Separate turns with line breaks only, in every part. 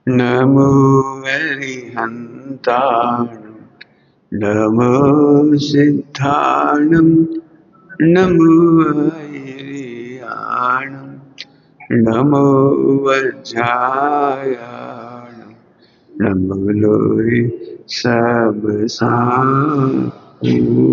नमो अरिहन्ताणं नमो सिद्धाणं नमो ऐरियाणं नमो वज्रायाणं नमो लोहि सब साहू।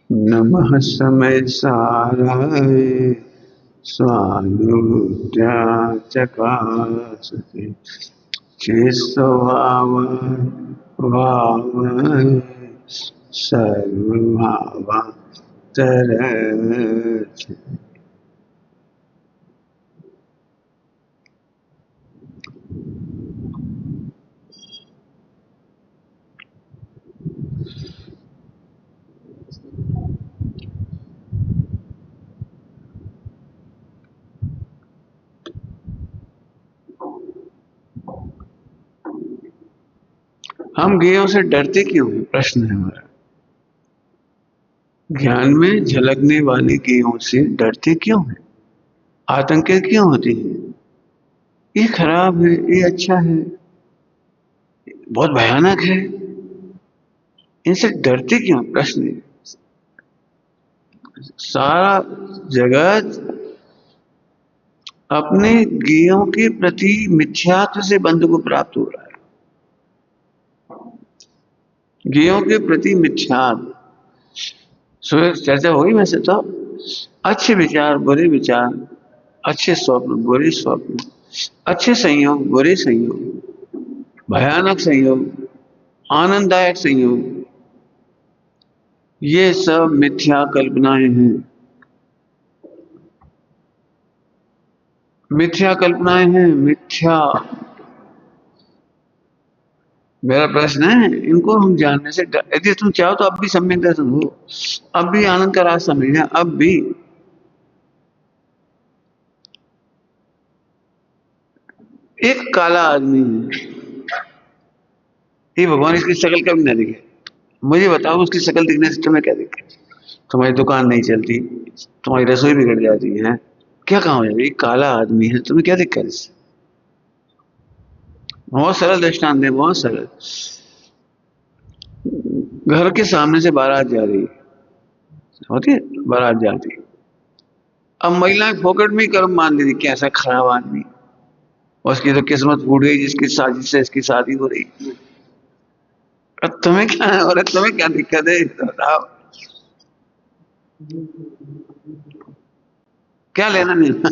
नमः समय साराय स्वानुद्याचकासते चेष्टभावाय सर्वभावा तरत्। हम ज्ञेयों से डरते क्यों हैं? प्रश्न है हमारा। ज्ञान में झलकने वाले ज्ञेयों से डरते क्यों हैं? आतंकित क्यों होते हैं? ये खराब है, ये अच्छा है, बहुत भयानक है, इनसे डरते क्यों? प्रश्न है। सारा जगत अपने ज्ञेयों के प्रति मिथ्यात्व से बंध को प्राप्त हो रहा है। ज्ञेयों के प्रति मिथ्यात्व चर्चा होगी वैसे तो। अच्छे विचार बुरे विचार, अच्छे स्वप्न बुरे स्वप्न, अच्छे संयोग बुरे संयोग, भयानक संयोग आनंददायक संयोग, ये सब मिथ्या कल्पनाएं हैं। मिथ्या कल्पनाएं हैं, मिथ्या। मेरा प्रश्न है, इनको हम जानने से यदि तुम चाहो तो अब भी सम्यक दर्शन हो, अब भी आनंद का रास्ता मिल जाए, अब भी। एक काला आदमी है, ये भगवान इसकी शक्ल कभी ना दिखे। मुझे बताओ उसकी शक्ल दिखने से तुम्हें क्या दिक्कत? तुम्हारी दुकान नहीं चलती, तुम्हारी रसोई बिगड़ जाती है, क्या काम है? एक काला आदमी है, तुम्हें क्या दिक्कत इससे? बहुत सरल दृष्टांत है, बहुत सरल। घर के सामने से बारात जा रही होती है, बारात जाती, अब महिलाएं फोकट में ही कर्म मान लेती, कैसा खराब आदमी, उसकी तो किस्मत फूट गई जिसकी साजिश से इसकी शादी हो रही। अब तुम्हें क्या है, और तुम्हें क्या दिक्कत है बताओ? क्या लेना देना?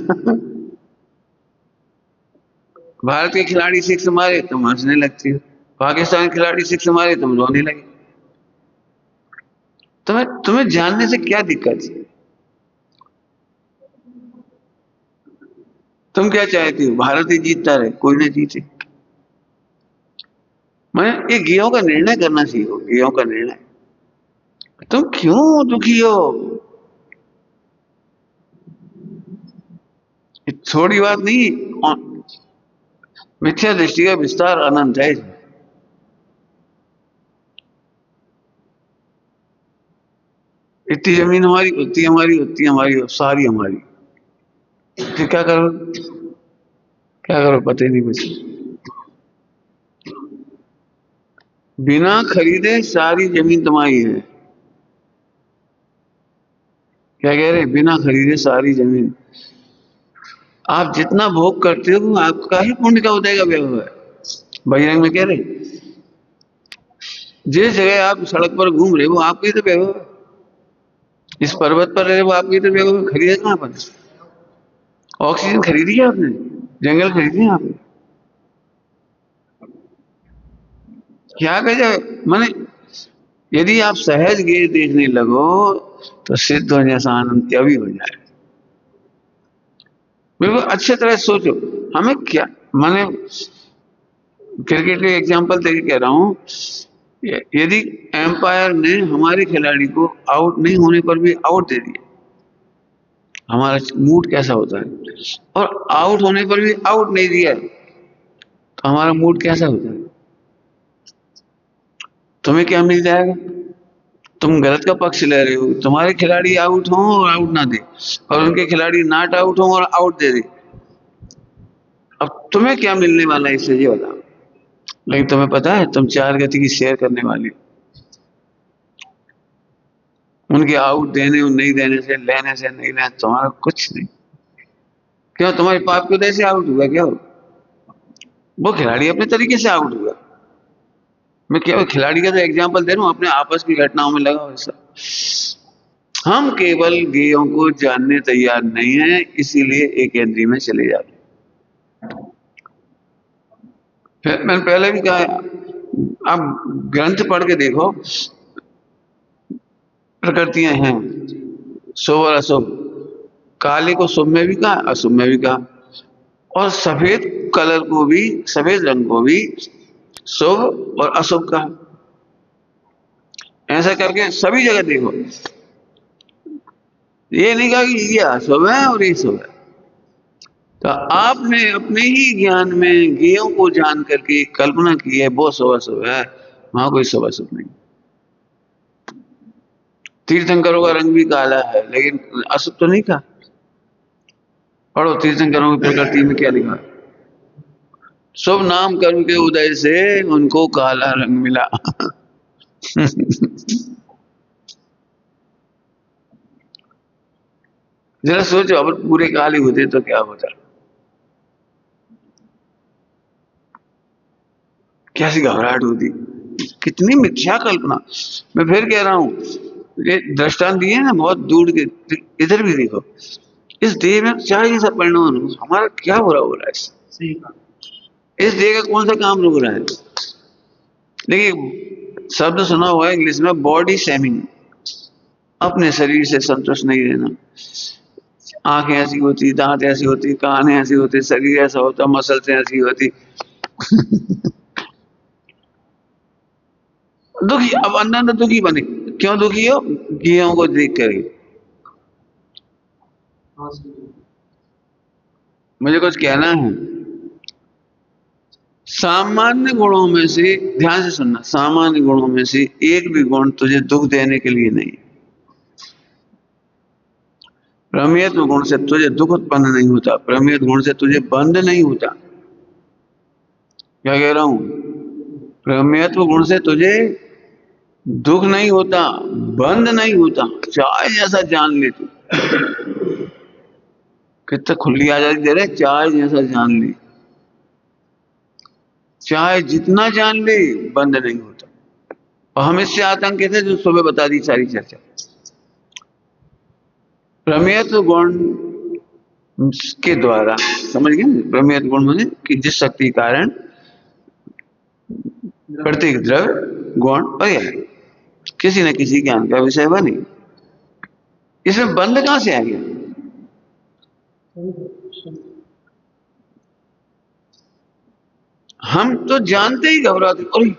भारत के खिलाड़ी सिक्स मारे तुम हंसने लगती हो, पाकिस्तान के खिलाड़ी सिक्स मारे तुम रोने लगे। तुम्हें तुम्हें जानने से क्या दिक्कत है? तुम क्या चाहती हो? भारत ही जीतता रहे, कोई ना जीते। मैं ये गेयों का निर्णय करना सीखो, गेयों का निर्णय। तुम क्यों दुखी हो? ये थोड़ी बात नहीं, मिथ्या दृष्टि का विस्तार अनंत है। इतनी जमीन हमारी, उतनी हमारी, उतनी हमारी, सारी हमारी, फिर क्या करो? क्या करो पता ही नहीं कुछ। बिना खरीदे सारी जमीन तुम्हारी है। क्या कह रहे? बिना खरीदे सारी जमीन। आप जितना भोग करते हो वो आपका ही पुण्य का उदय का व्यवहार है। बजरंग में कह रहे, जिस जगह आप सड़क पर घूम रहे हो वो आपका ही तो व्यवहार है। इस पर्वत पर रहे वो आपकी तरफ खरीदे कहाँ पर? ऑक्सीजन खरीदी है आपने? जंगल खरीदे हैं आपने? क्या गजब, माने यदि आप सहज गे देखने लगो तो सिद्ध हो जैसा आनंद क्या भी हो जाए। बिल्कुल अच्छे तरह से सोचो, हमें क्या, माने क्रिकेट के एग्जांपल देके कह रहा हूं, यदि एम्पायर ने हमारे खिलाड़ी को आउट नहीं होने पर भी आउट दे दिया, हमारा मूड कैसा होता है? और आउट होने पर भी आउट नहीं दिया तो हमारा मूड कैसा होता है? तुम्हें क्या मिल जाएगा? तुम गलत का पक्ष ले रहे हो, तुम्हारे खिलाड़ी आउट हों और आउट ना दे, और उनके खिलाड़ी नॉट आउट हों और आउट दे दे, अब तुम्हें क्या मिलने वाला है इससे, ये बताओ। लेकिन तुम्हें पता है तुम चार गति की शेयर करने वाली हो। उनके आउट देने और नहीं देने से, लेने से नहीं लेने, तुम्हारा कुछ नहीं। क्यों? तुम्हारे पाप की वजह से आउट हुआ क्या? वो खिलाड़ी अपने तरीके से आउट हुआ। मैं केवल खिलाड़ी का तो एग्जाम्पल दे रहा हूं, अपने आपस की घटनाओं में लगा वैसा। हम केवल गेयों को जानने तैयार नहीं है, इसीलिए एक एंट्री में चले जाते। फिर मैंने पहले भी कहा, आप ग्रंथ पढ़ के देखो, प्रकृतियां हैं शुभ और अशुभ, काले को शुभ में भी कहा, अशुभ में भी कहा, और सफेद कलर को भी, सफेद रंग को भी शुभ और अशुभ कहा। ऐसा करके सभी जगह देखो, ये नहीं कहा कि ये अशुभ है और ये शुभ है। तो आपने अपने ही ज्ञान में गेयों को जान करके कल्पना की है वो शुभ अशुभ है, वहां कोई शुभ अशुभ नहीं। तीर्थंकरों का रंग भी काला है, लेकिन अशुभ तो नहीं कहा। पढ़ो तीर्थंकरों की प्रकृति में क्या लिखा, शुभ नाम कर्म के उदय से उनको काला रंग मिला। जरा सोचो, अगर पूरे काले होते तो क्या होता? कैसी घबराहट होती, कितनी मिथ्या कल्पना। मैं फिर कह रहा हूं, ये दृष्टांत दिए ना बहुत दूर के, इधर भी देखो, इस देह में क्या ये सब परिणाम, हमारा क्या बुरा हो रहा है? इस देह का कौन सा काम रुक रहा है? देखिए शब्द सुना हुआ है इंग्लिश में, बॉडी शेमिंग, अपने शरीर से संतुष्ट नहीं रहना। आंखें ऐसी होती, दांत ऐसी होती, कान ऐसी होती, शरीर ऐसा होता, मसल से ऐसी होती। दुखी, अब अंदर अंदर दुखी बने। क्यों दुखी हो? गेयों को देख कर। मुझे कुछ कहना है, सामान्य गुणों में से, ध्यान से सुनना, सामान्य गुणों में से एक भी गुण तुझे दुख देने के लिए नहीं। प्रमेयत्व गुण से तुझे दुख उत्पन्न नहीं होता, प्रमेयत्व गुण से तुझे बंध नहीं होता। क्या कह रहा हूं? प्रमेयत्व गुण से तुझे दुख नहीं होता, बंध नहीं होता, चाहे जैसा जान ले तू। कितना खुली आजादी दे रहे, चाहे जैसा जान ले, चाहे जितना जान ले, बंद नहीं होता। और हम इससे आतंकित है जो सुबह बता दी सारी चर्चा। प्रमेयत्व गुण के द्वारा, समझ गए? प्रमेयत्व गुण माने कि जिस शक्ति कारण प्रत्येक द्रव्य गुण पर्याय किसी न किसी ज्ञान का विषय बने। इसमें बंध कहां से आ गया? हम तो जानते ही घबराते। ओए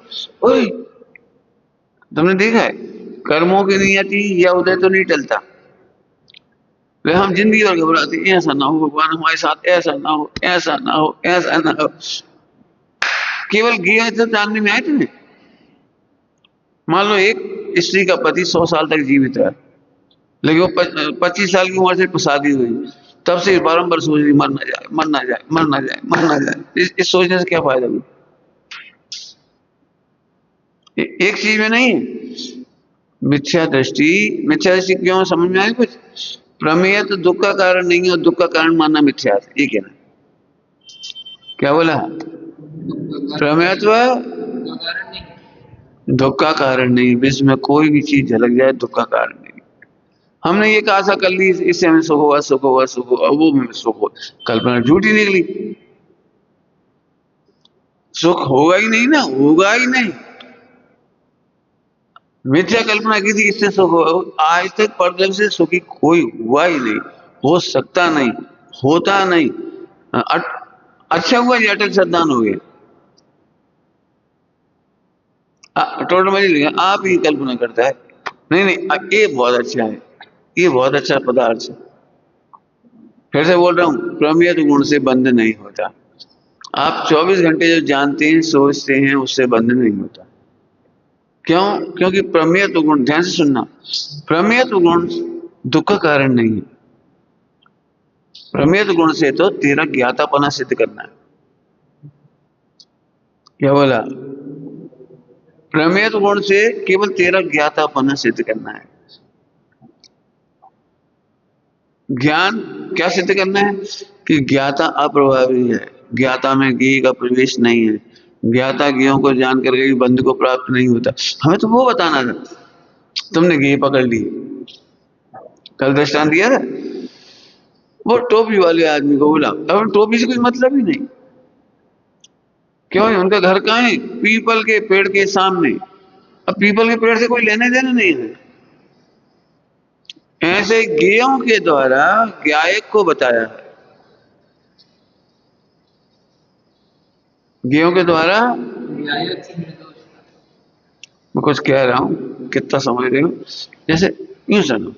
ओए, तुमने देखा है कर्मों की नियति या उदय तो नहीं टलता, वे हम जिंदगी भर घबराते, ऐसा ना हो भगवान हमारे साथ, ऐसा ना हो, ऐसा ना हो, ऐसा ना हो। केवल गिया तो जानने में आए तुम्हें। मान लो एक स्त्री का पति 100 साल तक जीवित है, लेकिन वो 25 साल की उम्र से शादी हुई, तब से बारंबार सोच रही मर ना जाए, मर ना जाए, मर ना जाए, मर ना जाए। इस सोचने से क्या फायदा हुआ? एक चीज में नहीं, मिथ्या दृष्टि। मिथ्या दृष्टि क्यों, समझ में आए कुछ? प्रमेय तो दुख का कारण नहीं है, और दुख का कारण मानना मिथ्या है, ये कहना। क्या बोला? प्रमेयत्व दुख का कारण नहीं, विश्व में कोई भी चीज झलक जाए दुख का कारण नहीं। हमने ये आशा कर ली इससे हमें सुख होगा, सुख होगा, सुख होगा, वो हमें सुख हो, कल्पना झूठी निकली। सुख होगा ही नहीं ना, होगा ही नहीं। मिथ्या कल्पना की थी इससे सुख होगा, आज तक परदर्श से सुखी कोई हुआ ही नहीं, हो सकता नहीं, होता नहीं। अच्छा हुआ ये अटल श्रद्धान हो गया। टोटल मजे लिया, आप ही कल्पना करता है नहीं नहीं ये बहुत अच्छा है, ये बहुत अच्छा पदार्थ है। फिर से बोल रहा हूं, प्रमेय गुण से बंध नहीं होता। आप 24 घंटे जो जानते हैं सोचते हैं उससे बंध नहीं होता। क्यों? क्योंकि प्रमेय गुण, ध्यान से सुनना, प्रमेय गुण दुख का कारण नहीं है। प्रमेय गुण से तो तेरा ज्ञातापना सिद्ध करना है। क्या बोला? प्रमेय गुण से केवल तेरा ज्ञातापना सिद्ध करना है। ज्ञान क्या सिद्ध करना है? कि ज्ञाता अप्रभावी है, ज्ञाता में ज्ञेय का प्रवेश नहीं है, ज्ञाता ज्ञेयों को जान करके भी बंध को प्राप्त नहीं होता। हमें तो वो बताना था, तुमने ज्ञेय पकड़ ली। कल दृष्टांत दिया था, वो टोपी वाले आदमी को बोला, अब टोपी से कोई मतलब ही नहीं। क्यों? उनका घर कहाँ है? पीपल के पेड़ के सामने। अब पीपल के पेड़ से कोई लेने देने नहीं है। ऐसे ज्ञेयों के द्वारा ज्ञायक को बताया है, ज्ञेयों के द्वारा। मैं कुछ कह रहा हूं, कितना समझ रहे हो? जैसे यूं सुनो,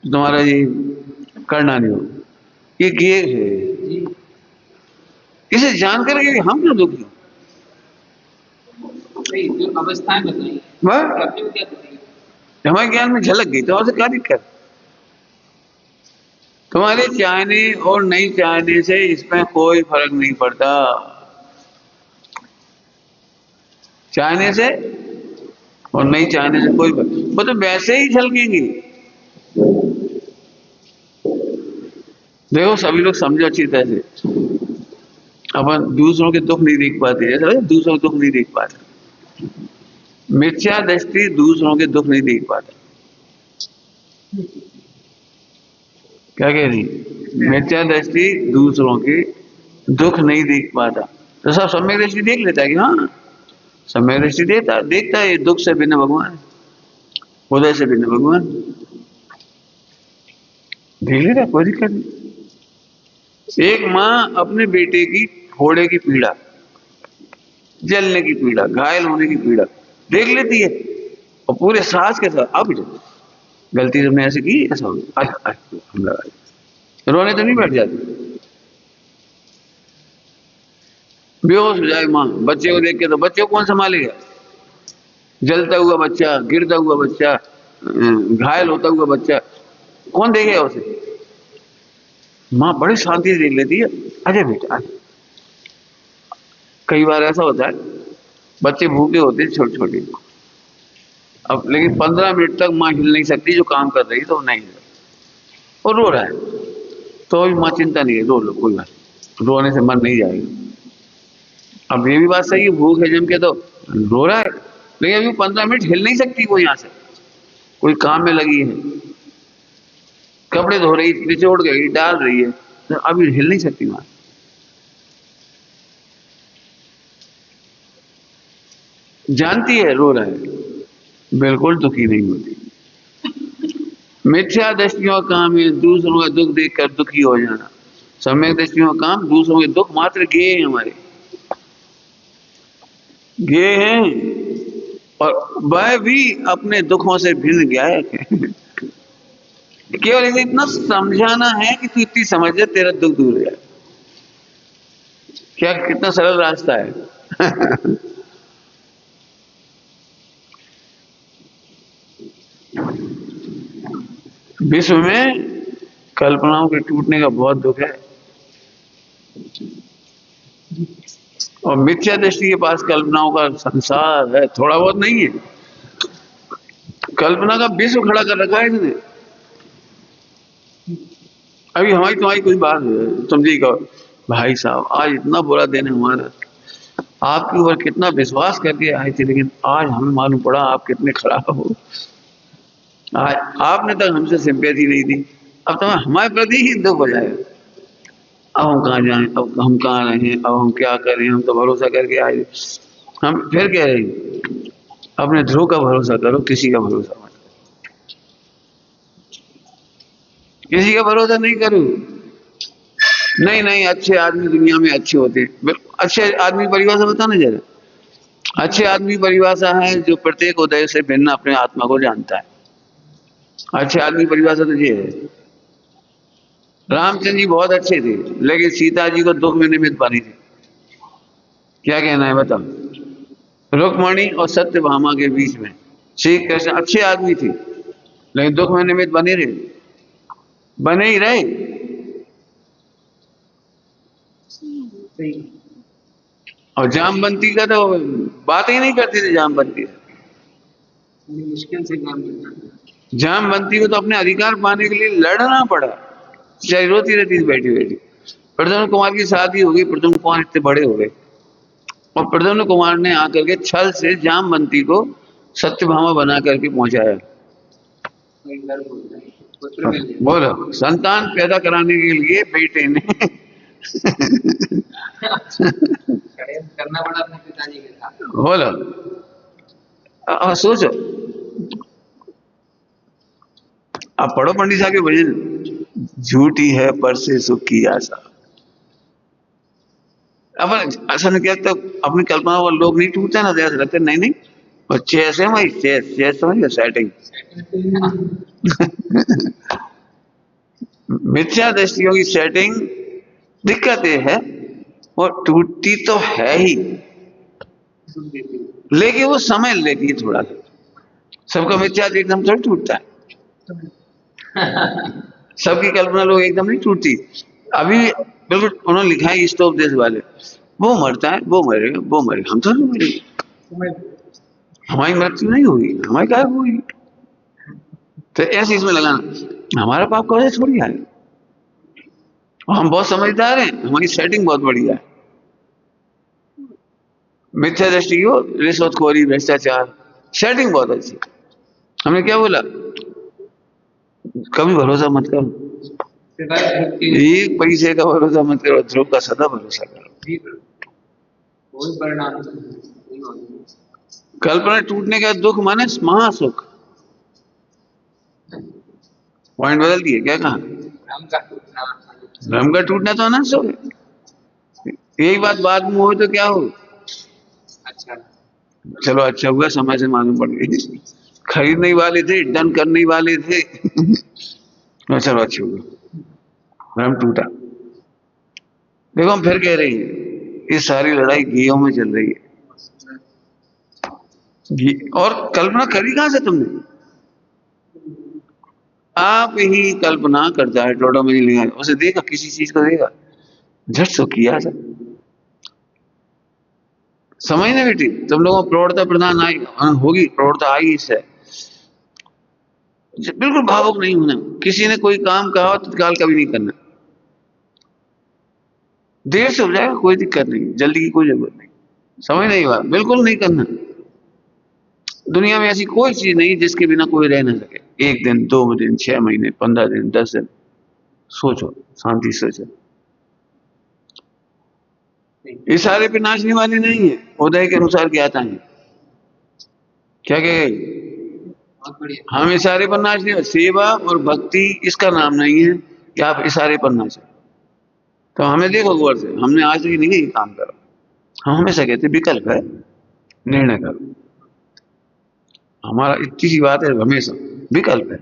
तुम्हारा ये करना नहीं हो, ये ज्ञेय है, इसे जान करके हम क्यों दुखी?
अवस्थाएं बताइए,
हमारे ज्ञान में झलक गई तो और से क्या दिक्कत? तुम्हारे चाहने और नहीं चाहने से इसमें कोई फर्क नहीं पड़ता। चाहने से और नहीं चाहने से कोई फर्क, वो तो वैसे ही झलकेंगी। देखो सभी लोग समझो अच्छी तरह से, अपन दूसरों के दुख नहीं देख पाते, जैसे दूसरों के दुख नहीं देख पाते। मिथ्या दृष्टि दूसरों के दुख नहीं देख पाता। क्या कह रही? मिथ्या दृष्टि दूसरों के दुख नहीं देख पाता। तो सब सम्यक दृष्टि देख लेता है कि हाँ, सम्यक दृष्टि देखता है, दुख से भिन्न भगवान, उदय से भिन्न भगवान, देख लेता, कोई दिक्कत नहीं। एक माँ अपने बेटे की फोड़े की पीड़ा, जलने की पीड़ा, घायल होने की पीड़ा देख लेती है, और पूरे सास के साथ, अब गलती तुमने ऐसे की, ऐसा हो गया, हम लगा, रोने तो नहीं बैठ जाती। बेहोश हो जाए माँ बच्चे को देख के, तो बच्चे को कौन संभालेगा? जलता हुआ बच्चा, गिरता हुआ बच्चा, घायल होता हुआ बच्चा, कौन देखेगा उसे? माँ बड़ी शांति से देख लेती है, अरे बेटा। कई बार ऐसा होता है, बच्चे भूखे होते हैं छोटे छोटे, अब लेकिन 15 मिनट तक माँ हिल नहीं सकती, जो काम कर रही है तो नहीं, और रो रहा है तो भी माँ चिंता नहीं है, रो लो कोई बात, रोने से मन नहीं जाएगा। अब ये भी बात सही है, भूख है जम के तो रो रहा है, लेकिन अभी 15 मिनट हिल नहीं सकती वो यहाँ से, कोई काम में लगी है, कपड़े धो रही, निचोड़ गई, डाल रही है, तो अभी हिल नहीं सकती वहां। जानती है रो रहा है, बिल्कुल दुखी नहीं होती। मिथ्या दृष्टियों का काम है दूसरों का दुख देखकर दुखी हो जाना, सम्यक दृष्टियों का काम दूसरों के दुख मात्र ज्ञेय हैं, हमारे ज्ञेय हैं, और वह भी अपने दुखों से भिन्न ज्ञायक है। केवल इसे इतना समझाना है कि तू इतनी समझ जा, तेरा दुख दूर हो जाए। क्या कितना सरल रास्ता है। विश्व में कल्पनाओं के टूटने का बहुत दुख है, और मिथ्या दृष्टि के पास कल्पनाओं का संसार है, थोड़ा बहुत नहीं है, कल्पना का विश्व खड़ा कर रखा है इसने। अभी हमारी तुम्हारी कोई बात समझिएगा, भाई साहब आज इतना बुरा दिन है हमारा, आपके ऊपर कितना विश्वास करके आए थे, लेकिन आज हमें मालूम पड़ा आप कितने खराब हो, आपने तक हमसे सिंपैथी नहीं दी, अब तो हमारे प्रति ही दुख हो जाएगा। अब हम कहाँ जाएं, अब हम कहाँ रहें, अब हम क्या करें, हम तो भरोसा करके आए। हम फिर कह रहे हैं अपने ध्रुव का भरोसा करो, किसी का भरोसा मत, किसी का भरोसा नहीं करो। नहीं नहीं, अच्छे आदमी दुनिया में अच्छे होते हैं। अच्छे आदमी परिभाषा बताना जरा। अच्छे आदमी परिभाषा है जो प्रत्येक उदय से भिन्न अपने आत्मा को जानता है। अच्छे आदमी परिभाषा तो ये है। रामचंद्र जी बहुत अच्छे थे, लेकिन सीता जी को दुख में निमित्त बनी थी। क्या कहना है बताओ? रुक्मणी और सत्यभामा के बीच में श्री कृष्ण अच्छे आदमी थे, लेकिन दुख में निमित्त बने रहे, बने ही रहे। और जामवंती का तो बात ही नहीं करते थे। जामवंती
मुश्किल से काम करना है।
जामवंती को तो अपने अधिकार पाने के लिए लड़ना पड़ा, चाहे रोती रहती थी बैठी बैठी। प्रद्युम्न कुमार की शादी हो गई, प्रद्युम्न कुमार इतने बड़े हो गए, और प्रद्युम्न कुमार ने आकर के छल से जामवंती को सत्यभामा बना करके पहुंचाया। बोलो, संतान पैदा कराने के लिए बेटे ने
करना पड़ा अपने पिताजी के साथ।
बोलो, सोचो। अब पढ़ो पंडित साहब के भजन, झूठी है पर से सुख की आशा। अब ऐसा नहीं क्या, तो अपनी कल्पना वाले लोग नहीं टूटते ना, जैसे लगते नहीं नहीं, और चेस है भाई, चेस चेस समझ गया, सेटिंग। मिथ्या दृष्टियों की सेटिंग दिक्कत ये है, वो टूटती तो है ही, लेकिन वो समय लेती है थोड़ा सा। सबका मिथ्या एकदम थोड़ी टूटता है, सबकी कल्पना लोग एकदम नहीं टूटती। अभी बिल्कुल उन्होंने लिखा है स्टॉप देश वाले, वो मरता है, वो मरेगा, वो मरेगा, हम तो नहीं मरेंगे, हमारी मृत्यु नहीं होगी, हमारी क्या होगी। तो ऐसे इसमें लगाना, हमारा पाप कैसे थोड़ी आए, और हम बहुत समझदार हैं, हमारी सेटिंग बहुत बढ़िया है। मिथ्या दृष्टि हो, रिश्वतखोरी, भ्रष्टाचार, सेटिंग बहुत अच्छी। हमने क्या बोला? कभी भरोसा मत करो, एक पैसे का भरोसा मत करो, ध्रुव का सदा भरोसा करो। कल्पना टूटने का दुख माने महासुख। पॉइंट बदल दिए, क्या कहा? भ्रम का टूटना तो अनंत सुख है। यही बात बाद में हो तो क्या हो?
अच्छा,
चलो अच्छा हुआ समय से मालूम पड़ गई, खरीदने वाले थे, डन करने वाले थे। चलो अच्छा हुआ, भ्रम टूटा। देखो हम फिर कह रहे हैं, ये सारी लड़ाई गेयों में चल रही है। और कल्पना करी कहां से तुमने? आप ही कल्पना करता है, टोटो में लिया उसे देखा, किसी चीज को देखा, झट सो किया था। समझ ना बेटी, तुम लोगों को प्रौढ़ता प्रदान आई होगी, प्रौढ़ता आई इससे। बिल्कुल भावुक नहीं होना, किसी ने कोई काम कहा हो तत्काल कभी नहीं करना। देर से हो जाएगा कोई दिक्कत नहीं, जल्दी की कोई जरूरत नहीं, समझ नहीं हुआ, बिल्कुल नहीं करना। दुनिया में ऐसी कोई चीज नहीं जिसके बिना कोई रह ना सके। 1 दिन, 2 दिन, 6 महीने, 15 दिन, 10 दिन, सोचो, शांति से सोचो। इशारे पे नाचने वाले नहीं है, उदय के अनुसार ज्ञाता है। क्या कहे? हम इशारे पर नाचने, सेवा और भक्ति इसका नाम नहीं है कि आप इशारे पर नाचें। तो हमें देखो गौर से, हमने आज तक नहीं ये काम करो, हम हमेशा कहते विकल्प है, निर्णय करो। हमारा इतनी सी बात है, हमेशा विकल्प है,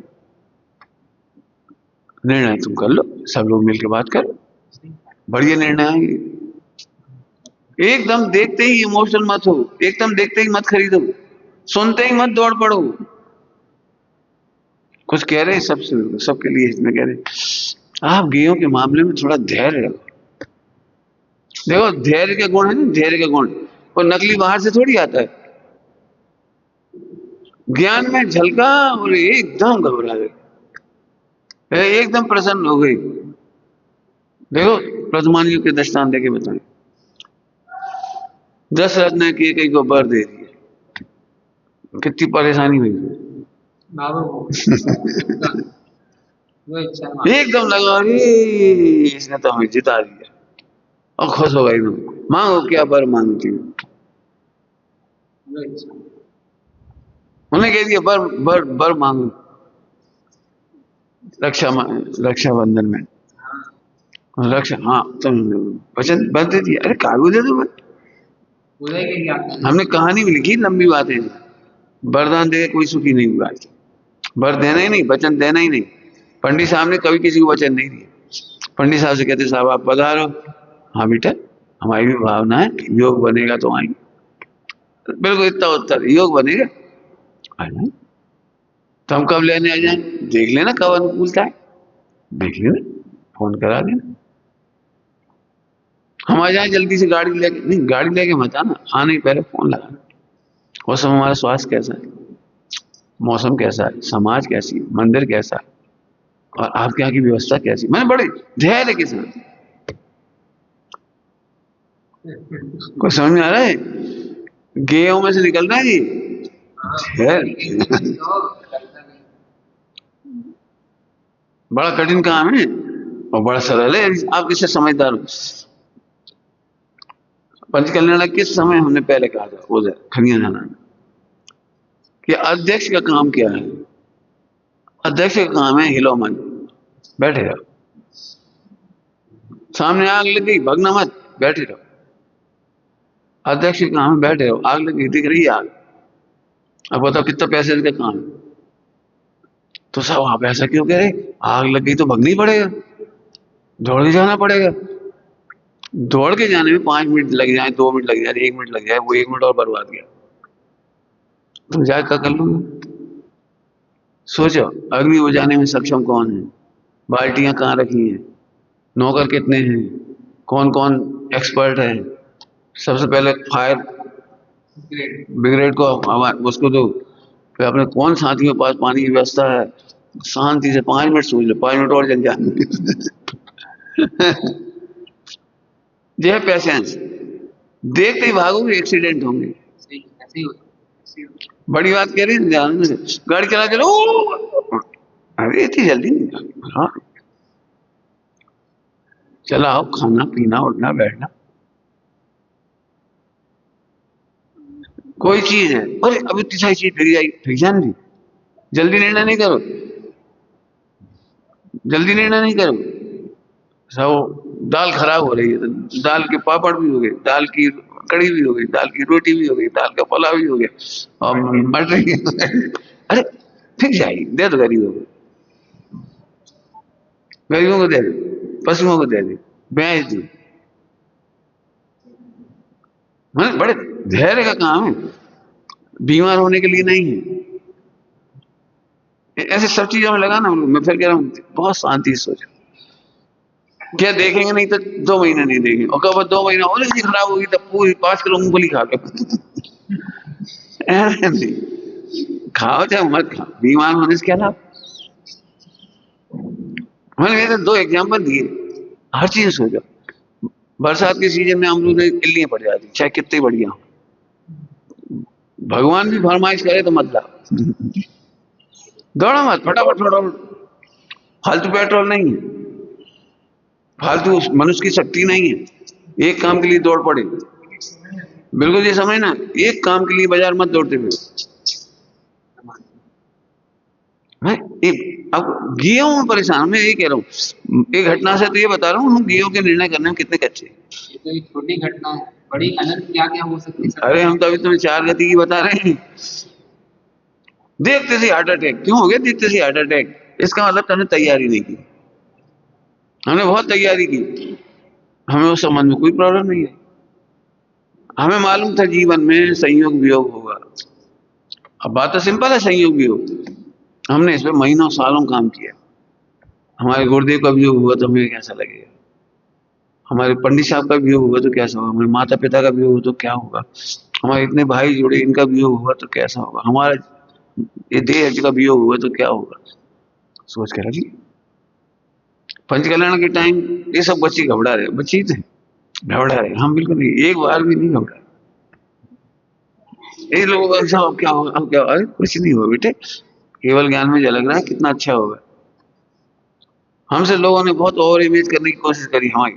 निर्णय तुम कर लो, सब लोग मिलकर बात करो, बढ़िया निर्णय आएंगे। एकदम देखते ही इमोशनल मत हो, एकदम देखते ही मत खरीदो, सुनते ही मत दौड़ पड़ो। कुछ कह रहे हैं सबसे, सबके लिए इसमें कह रहे आप गेयों के मामले में थोड़ा धैर्य रखो। देखो धैर्य के गुण है ना, धैर्य के गुण, और नकली बाहर से थोड़ी आता है। ज्ञान में झलका और एकदम घबरा गई, एकदम प्रसन्न हो गई। देखो प्रथमानियों के दृष्टांत देके बताएं। दशरथ ने कई को वर दे दिया, कितनी परेशानी हुई,
बाबा वो इच्छा है
एकदम लगा, अरे इसने तो हमें जिता दिया, और खुश हो गई तुम। मांगो क्या बर मांगती हो।
वो इच्छा।
उन्हें कह दिया बर बर बर मांगो रक्षा बंधन में। रक्षा, हाँ तुम वचन बंधे दिए, अरे कागज दे दो बस।
उदय के क्या करना
हमने कहानी भी लिखी, लंबी बात है। वरदान दे कोई सुखी नहीं हुआ, वर देना ही नहीं, वचन देना ही नहीं। पंडित साहब ने कभी किसी को वचन नहीं दिया। पंडित साहब से कहते साहब आप पधारो। हाँ बेटा, हमारी भी भावना है योग बनेगा तो आएंगे। बिल्कुल इतना उत्तर, योग बनेगा आ जाए। तो हम कब लेने आ जाए, देख लेना कब अनुकूलता है, देख लेना, फोन करा देना, हम आ जाए जल्दी से। गाड़ी लेके नहीं, गाड़ी लेके मत आना, आने ही पहले फोन लगाना। उस समय हमारा स्वास्थ्य कैसा है, मौसम कैसा है, समाज कैसी है, मंदिर कैसा है, और आपके यहाँ की व्यवस्था कैसी। मैंने बड़े धैर्य के साथ, कोई समझ में आ रहा है, गेहूं में से निकल रहा है जी धैर्य। बड़ा कठिन काम है और बड़ा सरल है, आप इससे समझदार हो। पंचकल्याण किस समय हमने पहले कहा था उधर खनिया जाना कि अध्यक्ष का काम क्या है। अध्यक्ष का काम है हिलो मत, बैठे रहो। सामने आग लग गई, भगना मत, बैठे रहो। अध्यक्ष का काम है बैठे रहो, आग लगी दिख रही है आग, अब बताओ कितना पैसे का काम है। तो साहब आप ऐसा क्यों कह रहे, आग लग गई तो भगना ही पड़ेगा, दौड़ के जाना पड़ेगा। दौड़ के जाने में 5 मिनट लग जाए, 2 मिनट लग जाए, 1 मिनट लग जाए, वो 1 मिनट और बर्बाद गया, तुम जाके क्या कर लोगे। सोचो अग्नि बुझाने में सक्षम कौन है, बाल्टियां कहाँ रखी हैं, नौकर कितने हैं, कौन कौन एक्सपर्ट है। सबसे पहले फायर ब्रिगेड को उसको दो, फिर अपने कौन साथियों के पास पानी की व्यवस्था है। शांति से 5 मिनट सोच लो, 5 मिनट और जल जाए। यह पेशेंस, देखते ही भागोगे एक्सीडेंट होंगे।
ऐसे ही होता
बड़ी बात कह रही है, ध्यान से गाड़ी चला चलो, अरे इतनी जल्दी नहीं। हाँ चलाओ, खाना पीना उठना बैठना कोई चीज है, अरे अब इतनी सारी चीज फिर जाएगी, फिर जान दी। जल्दी निर्णय नहीं करो, जल्दी निर्णय नहीं करो। सब दाल खराब हो रही है तो दाल के पापड़ भी हो गए, दाल की कड़ी भी हो गई, दाल की रोटी भी हो गई, दाल का पुलाव भी हो गया, और मटर भी हो गए। अरे फिर जाएगी, दे दो गरीबों को, गरीबों को दे दो, पशुओं को दे दो, बेच दो। मतलब बड़े धैर्य का काम है, बीमार होने के लिए नहीं है। ऐसे सब चीजों में लगाना। मैं फिर कह रहा हूँ बहुत शांति से सोचो, क्या देखेंगे नहीं तो 2 महीने नहीं देखेंगे, और कब 2 महीना और जी खराब होगी तब पूरी 5 किलो मूंगफली खा लो। ऐसे नहीं, खाओ चाहे मत खाओ, बीमार होने से क्या लाभ। मैंने तो 2 एग्जाम्पल दिए, हर चीज सोचो। बरसात के सीजन में अमरूद में इल्लियां पड़ जाती, चाहे कितनी बढ़िया हो, भगवान भी फरमाइश करे तो मत लाओ। दौड़ो मत, फटाफट फटाफट, फालतू पेट्रोल नहीं है, फालतू मनुष्य की शक्ति नहीं है। एक काम के लिए दौड़ पड़े, बिल्कुल ये समझ ना, एक काम के लिए बाजार मत दौड़ते हुए। अब गेहूं में परेशान, मैं यही कह रहा हूँ, एक घटना से तो ये बता रहा हूँ हम गेहूं के निर्णय करने में कितने कच्चे।
ये तो एक छोटी घटना है, बड़ी अनंत क्या क्या हो सकती है।
अरे हम तो अभी तुम्हें 4 गति की बता रहे हैं। देखते सी हार्ट अटैक क्यों हो गया, देखते सी हार्ट अटैक, इसका मतलब तुमने तैयारी नहीं की। हमने बहुत तैयारी की, हमें उस संबंध में कोई प्रॉब्लम नहीं है। हमें मालूम था जीवन में संयोग वियोग होगा। अब बात तो सिंपल है, संयोग वियोग, हमने इस पर महीनों सालों काम किया। हमारे गुरुदेव का वियोग हुआ तो हमें कैसा लगेगा, हमारे पंडित साहब का वियोग हुआ तो कैसा होगा, हमारे माता पिता का वियोग हुआ तो क्या होगा, हमारे इतने भाई जुड़े इनका वियोग हुआ तो कैसा होगा, हमारा ये देह का वियोग हुआ तो क्या होगा। सोच कर रखिए। पंचकल्याण के टाइम ये सब बच्चे घबरा रहे, बच्चे थे घबरा रहे, हम बिल्कुल नहीं, एक बार भी नहीं घबरा। ये लोग अब क्या होगा, अब क्या होगा, अरे कुछ नहीं हुआ बेटे, केवल ज्ञान में झलक रहा है, कितना अच्छा होगा। हमसे लोगों ने बहुत ओवर इमेज करने की कोशिश करी हमारी,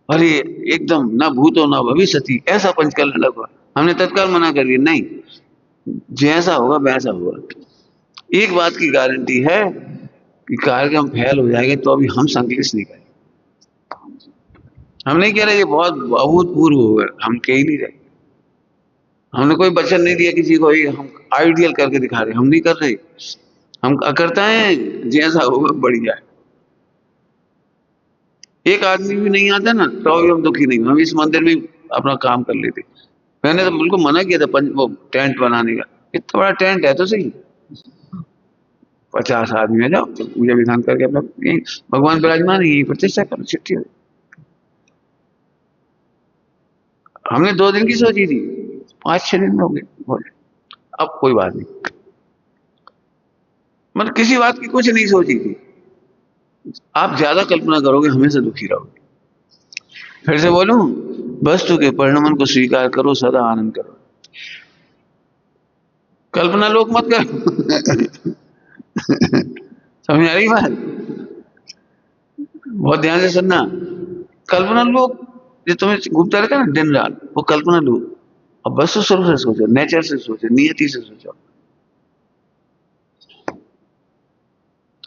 अरे एकदम ना भूतो ना भविष्यति, ऐसा पंचकल्य लगा। हमने तत्काल मना कर दिया, नहीं, जैसा होगा वैसा होगा। एक बात की गारंटी है कि कार्यक्रम फेल हो जाएंगे तो अभी हम संकलित नहीं करेंगे। हम नहीं कह रहे ये बहुत अभूतपूर्व होगा, हम कह ही नहीं रहे। हमने कोई वचन नहीं दिया किसी को, ये हम आइडियल करके दिखा रहे, हम नहीं कर रहे। हम करता है जैसा होगा बढ़िया है। एक आदमी भी नहीं आता ना तो भी हम दुखी नहीं, हम इस मंदिर में अपना काम कर लेते। मैंने तो बिल्कुल मना किया था वो टेंट बनाने का, इतना बड़ा टेंट है तो सही, 50 आदमी आ जाओ, पूजा विधान करके अपना यहीं भगवान विराजमान है, यही प्रतिष्ठा करो, छुट्टी हो। हमने 2 दिन की सोची थी, 5-6 दिन में हो गए, बोले अब कोई बात नहीं। मतलब किसी बात की कुछ नहीं सोची थी। आप ज्यादा कल्पना करोगे हमेशा दुखी रहोगे। फिर से बोलूं, वस्तु के परिणाम को स्वीकार करो, सदा आनंद करो, कल्पना लोक मत करो। समझ आ रही बात? बहुत ध्यान से सुनना। कल्पना लोक जो तुम्हें घूमता रहता है ना दिन रात, वो कल्पना लोक। अब वस्तु स्वरूप से सोचो, नेचर से सोचो, नियति से सोचो।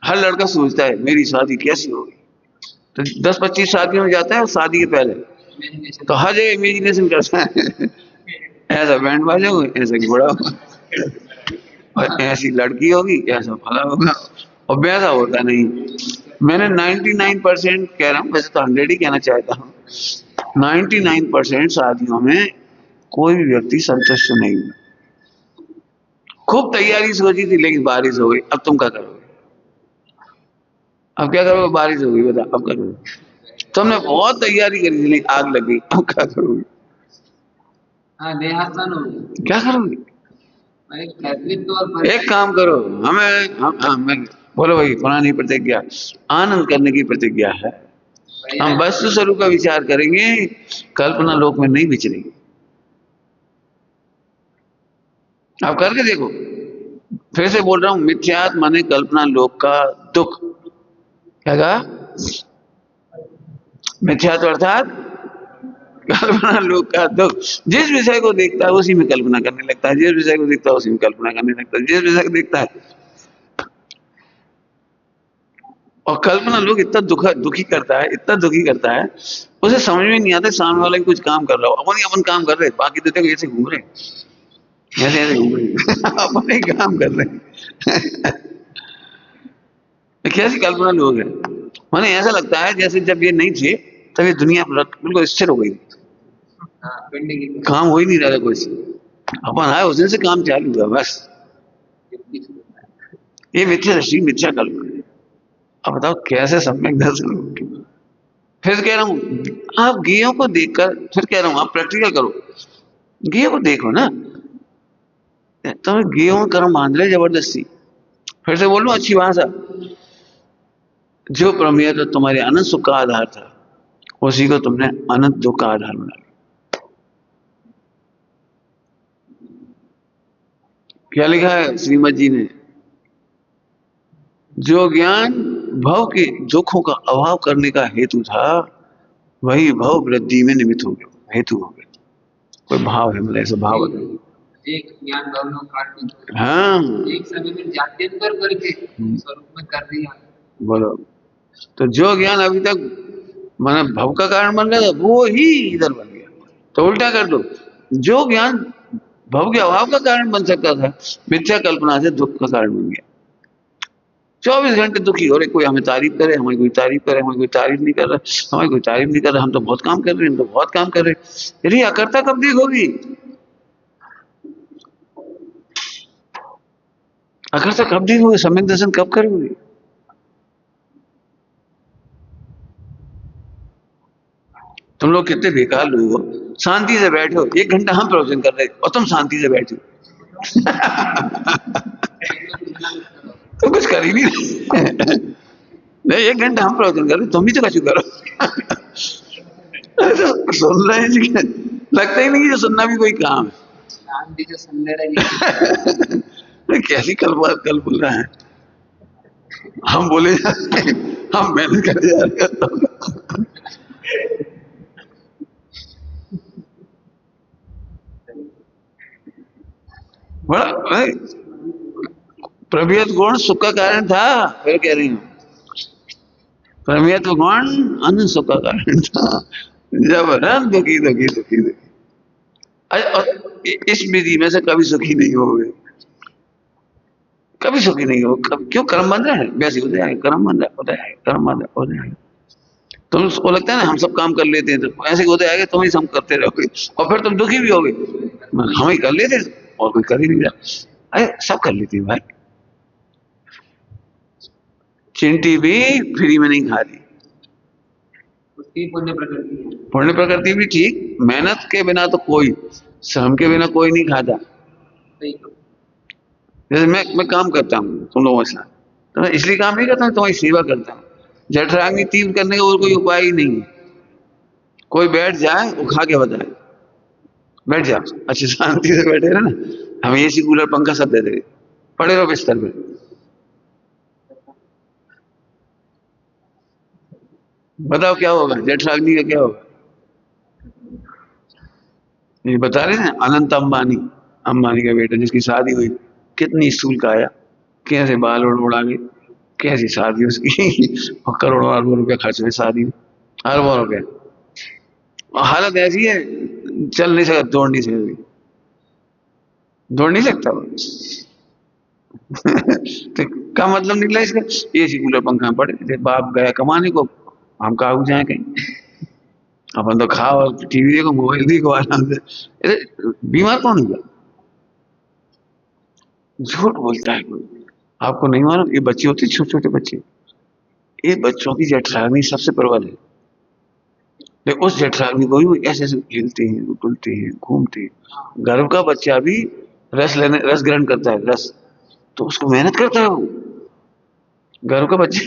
हर लड़का सोचता है मेरी शादी कैसी होगी, तो 10-25 शादियों में जाता है शादी के पहले, तो हर जगह इमेजिनेशन करता है। ऐसा बैंड बाजा होगा, ऐसा घोड़ा होगा, और ऐसी लड़की होगी, ऐसा फला होगा, और वैसा होता नहीं। मैंने 99% कह रहा हूँ, वैसे तो 100 ही कहना चाहता हूँ, 99% शादियों में कोई भी व्यक्ति संतुष्ट नहीं हुआ। खूब तैयारी सोची थी लेकिन बारिश हो गई, अब तुम क्या करोगे? अब क्या करोगे? बारिश हो गई, बता अब क्या करोगे? तुमने बहुत तैयारी करी थी लेकिन आग लग गई, अब क्या करोगे? क्या करोगे? एक काम करो, हमें बोलो भाई, पुरानी प्रतिज्ञा, आनंद करने की प्रतिज्ञा है। हम वस्तु स्वरूप का विचार करेंगे, कल्पना लोक में नहीं विचरेंगे। आप करके देखो। फिर से बोल रहा हूं, मिथ्यात्व माने कल्पना लोक का दुख। क्या कहा? मिथ्यात्व अर्थात कल्पना लोक का दुख। जिस विषय को देखता है उसी में कल्पना करने लगता है, जिस विषय को देखता है उसी में कल्पना करने लगता है, जिस विषय को देखता है। और कल्पना लोग इतना दुखी करता है, इतना दुखी करता है, उसे समझ में नहीं आता सामने वाला भी कुछ काम कर रहा हो, अपन काम कर रहे, बाकी तो देखो ऐसे घूम रहे, ऐसे ऐसे घूम रहे। अपन ही काम कर रहे। कैसी कल्पना लोग है? माने ऐसा लगता है जैसे जब ये नहीं थे तब ये दुनिया बिल्कुल स्थिर हो गई, काम हो ही नहीं रहा कुछ। अपन आए उस दिन से काम चालू हुआ बस। ये मिथ्या दृष्टि, मिथ्या कल्पना। अब बताओ कैसे सम्यक दर्शन हो? फिर कह रहा हूं आप गेयों को देखकर, फिर कह रहा हूं आप प्रैक्टिकल करो, गेयों को देखो ना, तुम्हें गेयों में कर्म बांध रहे जबरदस्ती। फिर से बोलूं अच्छी भाषा, जो प्रमेय तो तुम्हारे अनंत सुख का आधार था, उसी को तुमने अनंत दुख का आधार बना लिया। क्या लिखा है श्रीमद जी ने? जो ज्ञान भव के दुखों का अभाव करने का हेतु था, वही भव वृद्धि में निमित्त हो गया, हेतु हो गया। कोई भाव है, मतलब ऐसा भाव है
एक ज्ञान दोनों कारण,
हाँ,
एक समय में जात्यंतर करके स्वरूप में कर दिया।
बोलो, तो जो ज्ञान अभी तक माना भव का कारण बन रहा था, वो ही इधर बन गया। तो उल्टा कर दो, जो ज्ञान भव के अभाव का कारण बन सकता था, मिथ्या कल्पना से दुख का कारण बन गया। 24 घंटे दुखी हो रहे, कोई हमें तारीफ करे, हमें कोई तारीफ करे, हमें कोई तारीफ नहीं कर रहा, हमें कोई तारीफ नहीं कर रहा, हम तो बहुत काम कर रहे हैं, हम तो बहुत काम कर रहे हैं। यदि अकर्ता कब देखोगी? अकर्ता कब देखोगे? सम्यक दर्शन कब करोगे? तुम लोग कितने बेकार लोग हो, शांति से बैठो, 1 घंटा हम प्रवचन कर रहे और तुम शांति से बैठो। तो कुछ कर ही नहीं रहे। नहीं, 1 घंटा हम प्रवचन कर रहे, तुम भी तो कछु करो। तो सुन रहे हैं, लगता ही नहीं कि सुनना भी कोई काम है। कैसी कल बात कल बोल रहा है, हम बोले जा रहे हैं, हम मेहनत करे जा रहे हैं। बड़ा प्रभुत्व गुण सुख का कारण था, फिर कह रही हूँ प्रभुत्व गुण अन्न सुख का कारण था। जब रन दुखी दुखी दुखी दुखी, और इस विधि में से कभी सुखी नहीं होगे, कभी सुखी नहीं हो। क्यों? कर्म बन रहा है, वैसे हो जाएगा, कर्म बन रहा है, हो जाएगा, कर्म बन रहा है, हो जाएगा। तुमको लगता है ना हम सब काम कर लेते हैं, तो ऐसे होते आएगा, तुम ही सब करते रहोगे और फिर तुम दुखी भी होगे। हम ही कर लेते और कोई कर ही नहीं रहा। अरे सब कर लेती है भाई, चिंटी भी फ्री में नहीं खा रही।
उसकी पुण्य प्रकृति है।
पुण्य प्रकृति भी ठीक, मेहनत के बिना तो कोई, श्रम के बिना कोई नहीं खाता।
सही कहा।
जैसे मैं काम करता हूँ तुम लोगों के साथ, तो मैं इसलिए काम नहीं करता हूँ, तुम्हारी सेवा करता हूँ। जठराग्नि तीव्र करने का और कोई उपाय ही नहीं है। कोई बैठ जाए वो खा के बताए, बैठ जाओ अच्छी शांति से बैठे रहे ना, हम एसी कूलर पंखा सब दे देंगे, पड़े रहो बिस्तर पे। बताओ क्या होगा, जठराग्नि का क्या होगा? ये बता रहे हैं अनंत अंबानी, अंबानी का बेटा जिसकी शादी हुई, कितनी स्थूल काया, कैसे बाल उड़ा गए, कैसी शादी उसकी और करोड़ों अरबों रुपया खर्च हुए शादी में, अरबों रुपया। और हालत ऐसी है, चल नहीं सकता, दौड़ नहीं सकता, दौड़ नहीं सकता वो। तो क्या मतलब निकला इसका? एसी कूलर पंखा में पड़े थे, बाप गया कमाने को, हम काबू जाए कहीं, अपन तो खाओ और टीवी देखो, मोबाइल देखो आराम से। अरे बीमार कौन हुआ? झूठ बोलता है कोई। आपको नहीं मालूम, ये बच्चे होते छोटे छोटे बच्चे, ये बच्चों की जठराग्नि सबसे प्रबल है। लेकिन उस जठराग्नि को भी ऐसे ऐसे हिलते हैं, उठलते हैं, घूमते हैं। गर्भ का बच्चा भी रस ग्रहण करता है, रस, तो उसको मेहनत करता है वो। गर्भ का बच्चा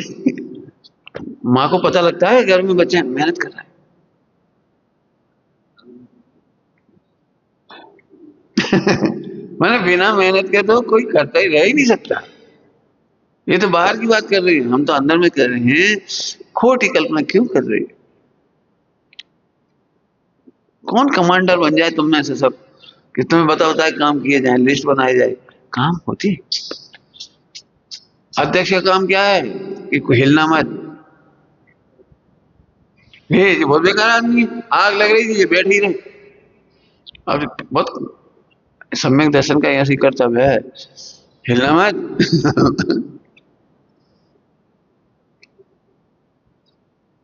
माँ को पता लगता है गर्भ में बच्चा मेहनत कर रहा है। मैंने बिना मेहनत के तो कोई करता ही रह ही नहीं सकता। ये तो बाहर की बात कर रही है, हम तो अंदर में कर रहे हैं। खोटी कल्पना क्यों कर रही है? कौन कमांडर बन जाए तुम में से सब कि तुम्हें बता है काम किए जाए, लिस्ट बनाई जाए, काम होती। अध्यक्ष का काम क्या है कि हिलना मत। ये बहुत बेकार आदमी, आग लग रही थी ये बैठ ही रहे। अब बहुत सम्यक दर्शन का ऐसी कर्तव्य है, हिलना मत।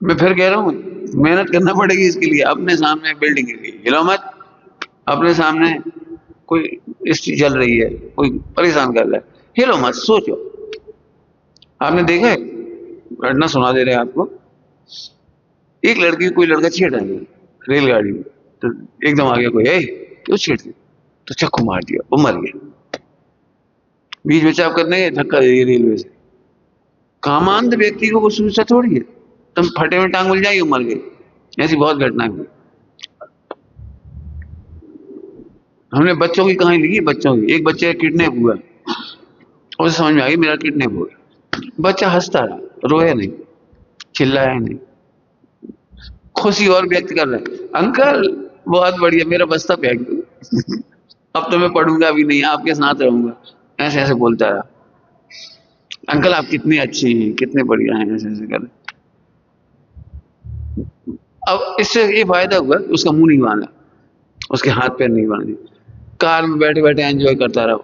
मैं फिर कह रहा हूँ मेहनत करना पड़ेगी इसके लिए। अपने सामने बिल्डिंग गिर गई, हिलो मत। अपने सामने कोई स्त्री चल रही है, कोई परेशान कर रहा है, हिलो मत, सोचो। आपने देखा है, घटना सुना दे रहे हैं आपको, एक लड़की कोई लड़का छेड़ रहा है रेलगाड़ी में, तो एकदम आ गया कोई, क्यों छेड़ते, तो चक्कू मार दिया, वो मर गया। बीच में चाप करने गए, धक्का दे दिया रेलवे से। कामांध व्यक्ति को कुछ सूझता थोड़ी है, तुम फटे में टांग मिल जाएगी, वो मर गई। ऐसी बहुत घटनाएं हुई। हमने बच्चों की कहानी लिखी, बच्चों की। एक बच्चे का किडनैप हुआ, उसे समझ में आ गई मेरा किडनैप हो गया। बच्चा हंसता रहा, रोया नहीं, चिल्लाया नहीं, खुशी और व्यक्त कर रहा है, अंकल बहुत बढ़िया, मेरा बस्ता फेंक दो। अब तो मैं पढ़ूंगा भी नहीं, आपके साथ रहूंगा। ऐसे ऐसे बोलता रहा, अंकल आप कितने अच्छे हैं, कितने बढ़िया हैं, ऐसे ऐसे कर। अब इससे ये फायदा हुआ, उसका मुंह नहीं बांधा, उसके हाथ पैर नहीं बांधे, कार में बैठे बैठे एंजॉय करता रहा।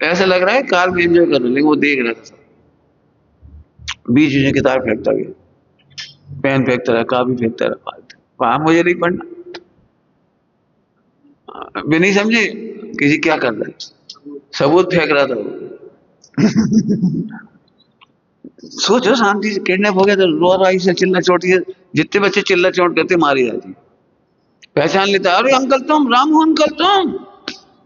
ऐसा लग रहा है कार में एंजॉय कर रहा है, लेकिन वो देख रहा था। बीच में किताब फेंकता गया, पेन फेंकता रहा, कापी फेंकता रहा, वहां मुझे नहीं पढ़ना। वे नहीं समझे किसी क्या कर रहा है, सबूत फेंक रहा था वो। सोचो शांति से, किडनैप हो गया तो रो रहा से चिल्ला चोट, जितने बच्चे चिल्ला चोट करते मारी जाती। पहचान लेता, अरे अंकल तुम, रामू अंकल तुम।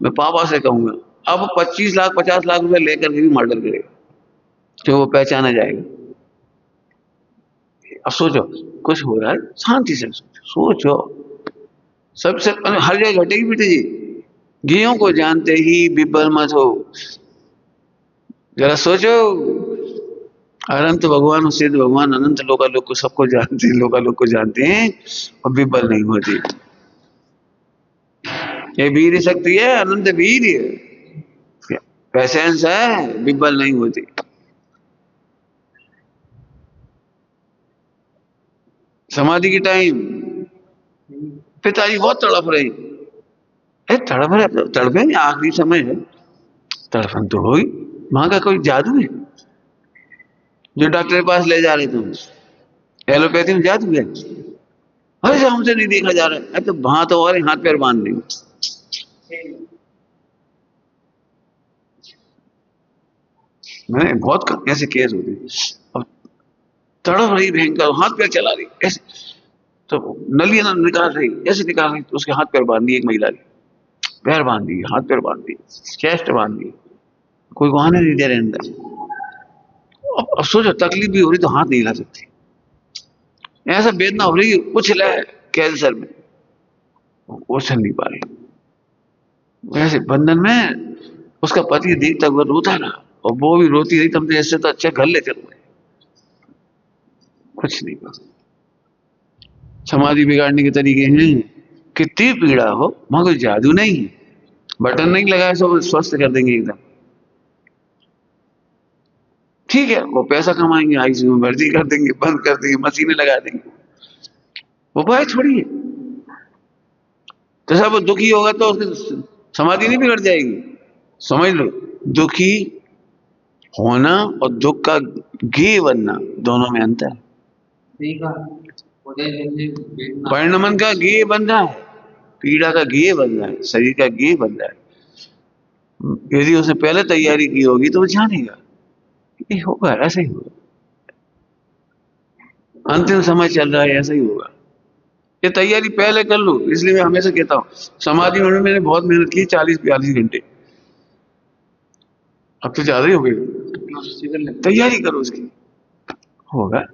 मैं पापा से कहूंगा अब 25 लाख 50 लाख रुपए लेकर के भी मर्डर करेगा, तो वो पहचाना जाएगा। अब सोचो कुछ हो रहा है, शांति से सोचो। सबसे हर जगह घटेगी बेटे जी। जियों को जानते ही विभ्र मत हो। जरा सोचो, अनंत भगवान और सिद्ध भगवान अनंत लोकालोक को सबको जानते हैं, लोकालोक को जानते हैं और विबल नहीं होती। ये वीर शक्ति है, अनंत वीर पैसेंस है, विबल नहीं होती। समाधि के टाइम पिताजी बहुत तड़प रहे, तड़प रहे, तड़पे, आखिरी समय है, तड़पन तो होगी। वहां का कोई जादू है जो डॉक्टर के पास ले जा रहे थे, एलोपैथी में जादू है? अरे हमसे नहीं देखा जा रहा है, तो वहां तो और हाथ पैर बांध देंगे। मैंने बहुत ऐसे केस होते, अब तड़प रही भयंकर, हाथ पैर चला रही ऐसे, तो नलियां निकाल रही, ऐसे निकाल रही, तो उसके हाथ पैर बांध दिए, एक महिला ने पैर बांध दिए, हाथ पैर बांध दिए, चेस्ट बांध दिए, कोई वहां नहीं दे रहे अंदर। अब सोचो, तकलीफ भी हो रही तो हाथ नहीं हिला सकती, ऐसा वेदना हो रही, कुछ हिला है कैंसर में, वो चल नहीं पा रही। ऐसे बंधन में उसका पति देखता हुआ रोता रहा, और वो भी रोती रही, तुम ऐसे तो अच्छा घर ले चलो, कुछ नहीं कर। समाधि बिगाड़ने के तरीके हैं, कितनी पीड़ा हो, वहां कोई जादू नहीं है, बटन नहीं लगाया सब स्वस्थ कर देंगे एकदम। ठीक है, वो पैसा कमाएंगे, आईसीयू में भर्ती कर देंगे, बंद कर देंगे, मशीनें लगा देंगे, वो बात थोड़ी है। तो सब वो दुखी होगा तो उसकी समाधि नहीं बिगड़ जाएगी। समझ लो, दुखी होना और दुख का गे बनना, दोनों में अंतर है। परिणमन का गे बन रहा है, पीड़ा का गे बन रहा है, शरीर का गे बन रहा है। यदि उसने पहले तैयारी की होगी तो वो जानेगा ये होगा, ऐसा ही होगा, अंतिम समय चल रहा है, ऐसा ही होगा। ये तैयारी पहले कर लो। इसलिए मैं हमेशा कहता हूँ, समाधि में मैंने बहुत मेहनत की, 40-42 घंटे, अब तो ज्यादा ही हो गए। तैयारी करो उसकी, होगा।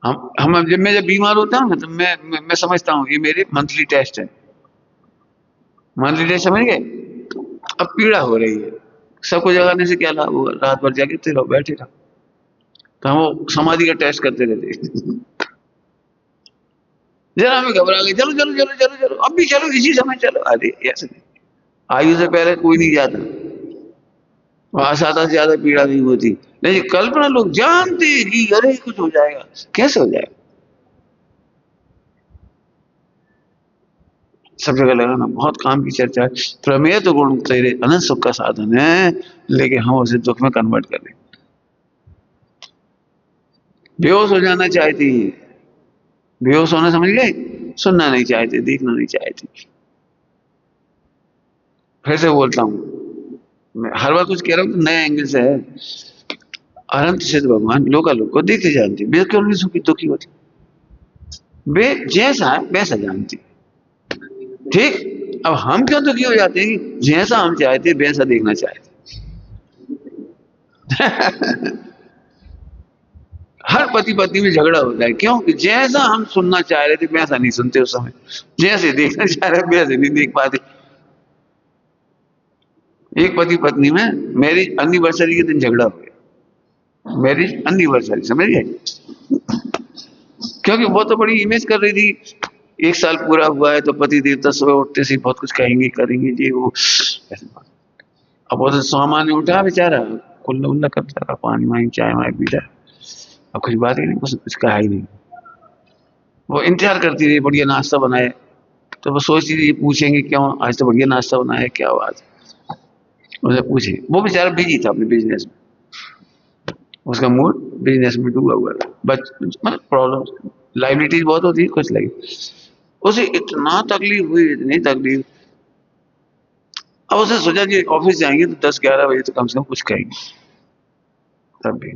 हम जब बीमार होता हूँ ना, तो मैं समझता हूँ ये मेरे मंथली टेस्ट है, मंथली टेस्ट, समझ गए? अब पीड़ा हो रही है, सबको जगाने से क्या लाभ होगा, रात भर जागते रहो, बैठे रहो। तो हम वो समाधि का टेस्ट करते रहते जरा हमें घबरा गई, चलो चलो चलो चलो चलो, अब भी चलो, इसी समय चलो, अरे ऐसे नहीं, आयु से पहले कोई नहीं जाता, वहां ज्यादा से ज्यादा पीड़ा नहीं होती। नहीं, कल्पना लोग जानते कि अरे कुछ हो जाएगा, कैसे हो जाएगा? सब जगह लगा ना, बहुत काम की चर्चा है। प्रमेय तो गुण तेरे अनंत सुख का साधन है, लेकिन हम उसे दुख में कन्वर्ट कर दें। बेहोश हो जाना चाहती है, बेहोश होना, समझ गए? सुनना नहीं चाहते, देखना नहीं चाहते। फिर से बोलता हूँ, मैं हर बार कुछ कह रहा हूँ तो नए एंगल से है। अनंत सिद्ध भगवान लोकालोक को देखते जानते, वे क्यों नहीं सुखी दुखी होती, वे जैसा है वैसा जानती। ठीक, अब हम क्यों दुखी हो जाते हैं कि जैसा हम चाहते वैसा देखना चाहते। हर पति पत्नी में झगड़ा होता है, क्यों? कि जैसा हम सुनना चाह रहे थे वैसा नहीं सुनते उस समय, जैसे देखना चाह रहे वैसे नहीं देख पाते। एक पति पत्नी में मैरिज एनिवर्सरी के दिन झगड़ा हो गया, मैरिज एनिवर्सरी, समझ गए? क्योंकि वो तो बड़ी इमेज कर रही थी, 1 साल पूरा हुआ है तो पति देवता सुबह उठते से बहुत कुछ कहेंगे, करेंगे, ये वो। अब वो तो सामान्य उठा बेचारा, कुल्ला उल्ला करता रहा, पानी वानी चाय वाय पीता, अब कुछ बात ही नहीं, कुछ कहा ही नहीं। वो इंतजार करती रही, बढ़िया नाश्ता बनाए, तो वो सोचती थी पूछेंगे क्यों, आज तो बढ़िया नाश्ता बनाया है, क्या बात? उसे पूछे, वो बेचारा बिजी था अपने बिजनेस में, उसका मूड बिजनेस में डूबा हुआ था, मतलब प्रॉब्लम, लाइबिलिटीज बहुत होती है, कुछ लगी, उसे इतना तकलीफ हुई, इतनी तकलीफ। अब उसे सोचा कि ऑफिस जाएंगे तो 10-11 बजे तो कम से कम कुछ कहेंगे, तब भी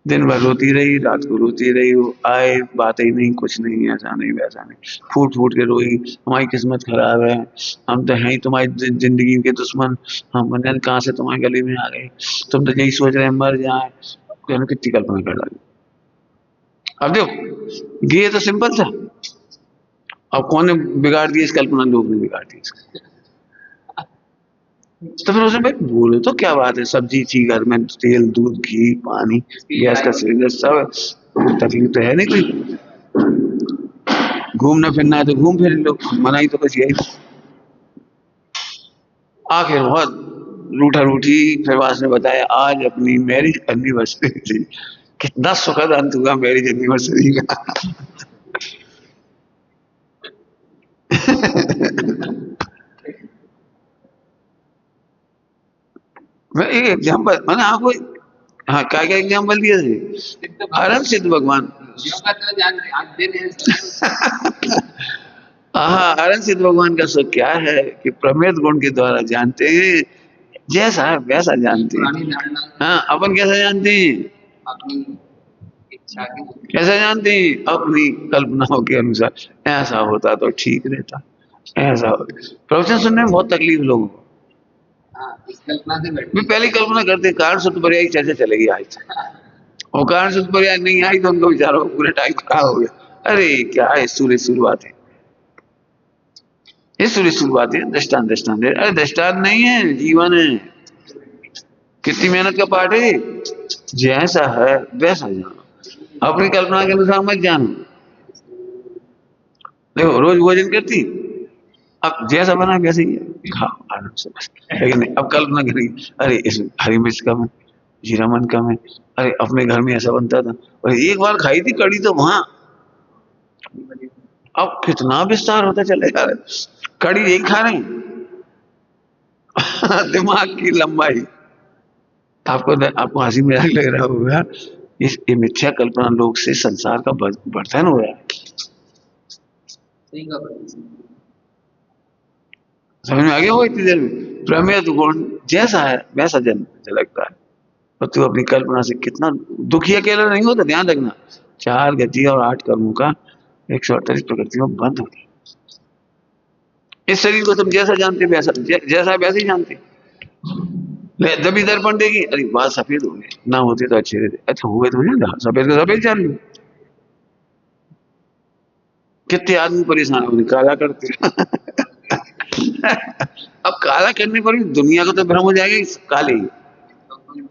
दिन भर रोती रही, रात को रोती रही, वो आए, बात ही नहीं, कुछ नहीं, ऐसा नहीं वैसा नहीं, फूट फूट के रोई, हमारी किस्मत खराब है, हम तो हैं ही तुम्हारी जिंदगी के दुश्मन, हम बंधन कहाँ से तुम्हारे गले में आ गए, तुम तो यही सोच रहे हैं मर जाए, कितनी कल्पना कर डाली। अब देखो, ये तो सिंपल था, अब कौन ने बिगाड़ दिया इस कल्पना? लोग ने बिगाड़ दिया इसको। तो फिर उसने भाई बोलो तो क्या बात है, सब्जी थी घर में, तेल दूध घी पानी गैस का सिलेंडर सब, तकलीफ तो है नहीं कोई। घूमना फिरना है तो घूम फिर लो, मनाही तो कुछ यही। आखिर बहुत रूठा रूठी, फिर वास ने बताया आज अपनी मैरिज एनिवर्सरी थी। कितना सुखद अंत हुआ मैरिज एनिवर्सरी का। मैं एक एग्जाम्पल मैंने आपको, हाँ क्या क्या एग्जाम्पल दिए थे। अरहर सिद्ध भगवान।
योगा तो जानते आज दिन है सर।
हाँ, अरहर सिद्ध भगवान का सुख क्या है कि प्रमेद गुण के द्वारा जानते हैं, जैसा है वैसा जानते हैं।
पुरानी धारणा
हाँ, अपन कैसा जानते हैं,
अपनी इच्छा की
कैसा जानते हैं, अपनी कल्पनाओं के अनुसार ऐसा होता तो ठीक रहता, ऐसा हो। प्रवचन सुनने में बहुत तकलीफ लोगों को।
हाँ इस कल्पना से बैठ
मैं पहले कल्पना करते कारण सूत्र पर्याय चर्चा चलेगी आज, और कारण सूत्र पर्याय नहीं आई तो उनको बेचारों को पूरा टाइम खराब हो गया। अरे क्या है सूर्य शुरुआत है, ये सूर्य शुरुआत है, दृष्टांत दृष्टांत है। अरे दृष्टांत नहीं है, जीवन है। कितनी मेहनत का पाठ है, जैसा है वैसा जानो, अपनी कल्पना के अनुसार मत जानो। देखो रोज भोजन करती, अब जैसा बना वैसे ही खाओ आराम से बस। लेकिन नहीं, अब कल्पना करेगी अरे इसमें हरी मिर्च कम है, जीरा मन कम है, अरे अपने घर में ऐसा बनता था, और एक बार खाई थी कड़ी तो वहां, अब कितना विस्तार होता चले जा रहा है। कड़ी यही खा रहे हैं। दिमाग की लंबाई। आपको हंसी मजाक लग रहा होगा, इस ये मिथ्या कल्पना लोग से संसार का वर्धन हो रहा है।
सही का बता।
समझ में आ गया होगा इतनी देर में। प्रमेय गुण जैसा है वैसा जन्म झलकता है, और तू अपनी कल्पना से कितना दुखी अकेला नहीं होता, ध्यान रखना। 4 गति और 8 कर्मों का 148 प्रकृतियों में बंद होती है। इस शरीर को तुम जैसा जानते वैसा, जैसा वैसे ही जानते। जब भी दर्पण देगी अरे बाल सफेद हो गए, ना होते तो अच्छे रहते, अच्छा हुए तो ना सफेद को सफेद जान लो। कितने आदमी परेशान है, उन्हें काला करते। अब काला करने पर भी दुनिया को तो भ्रम हो जाएगा कि काले ही।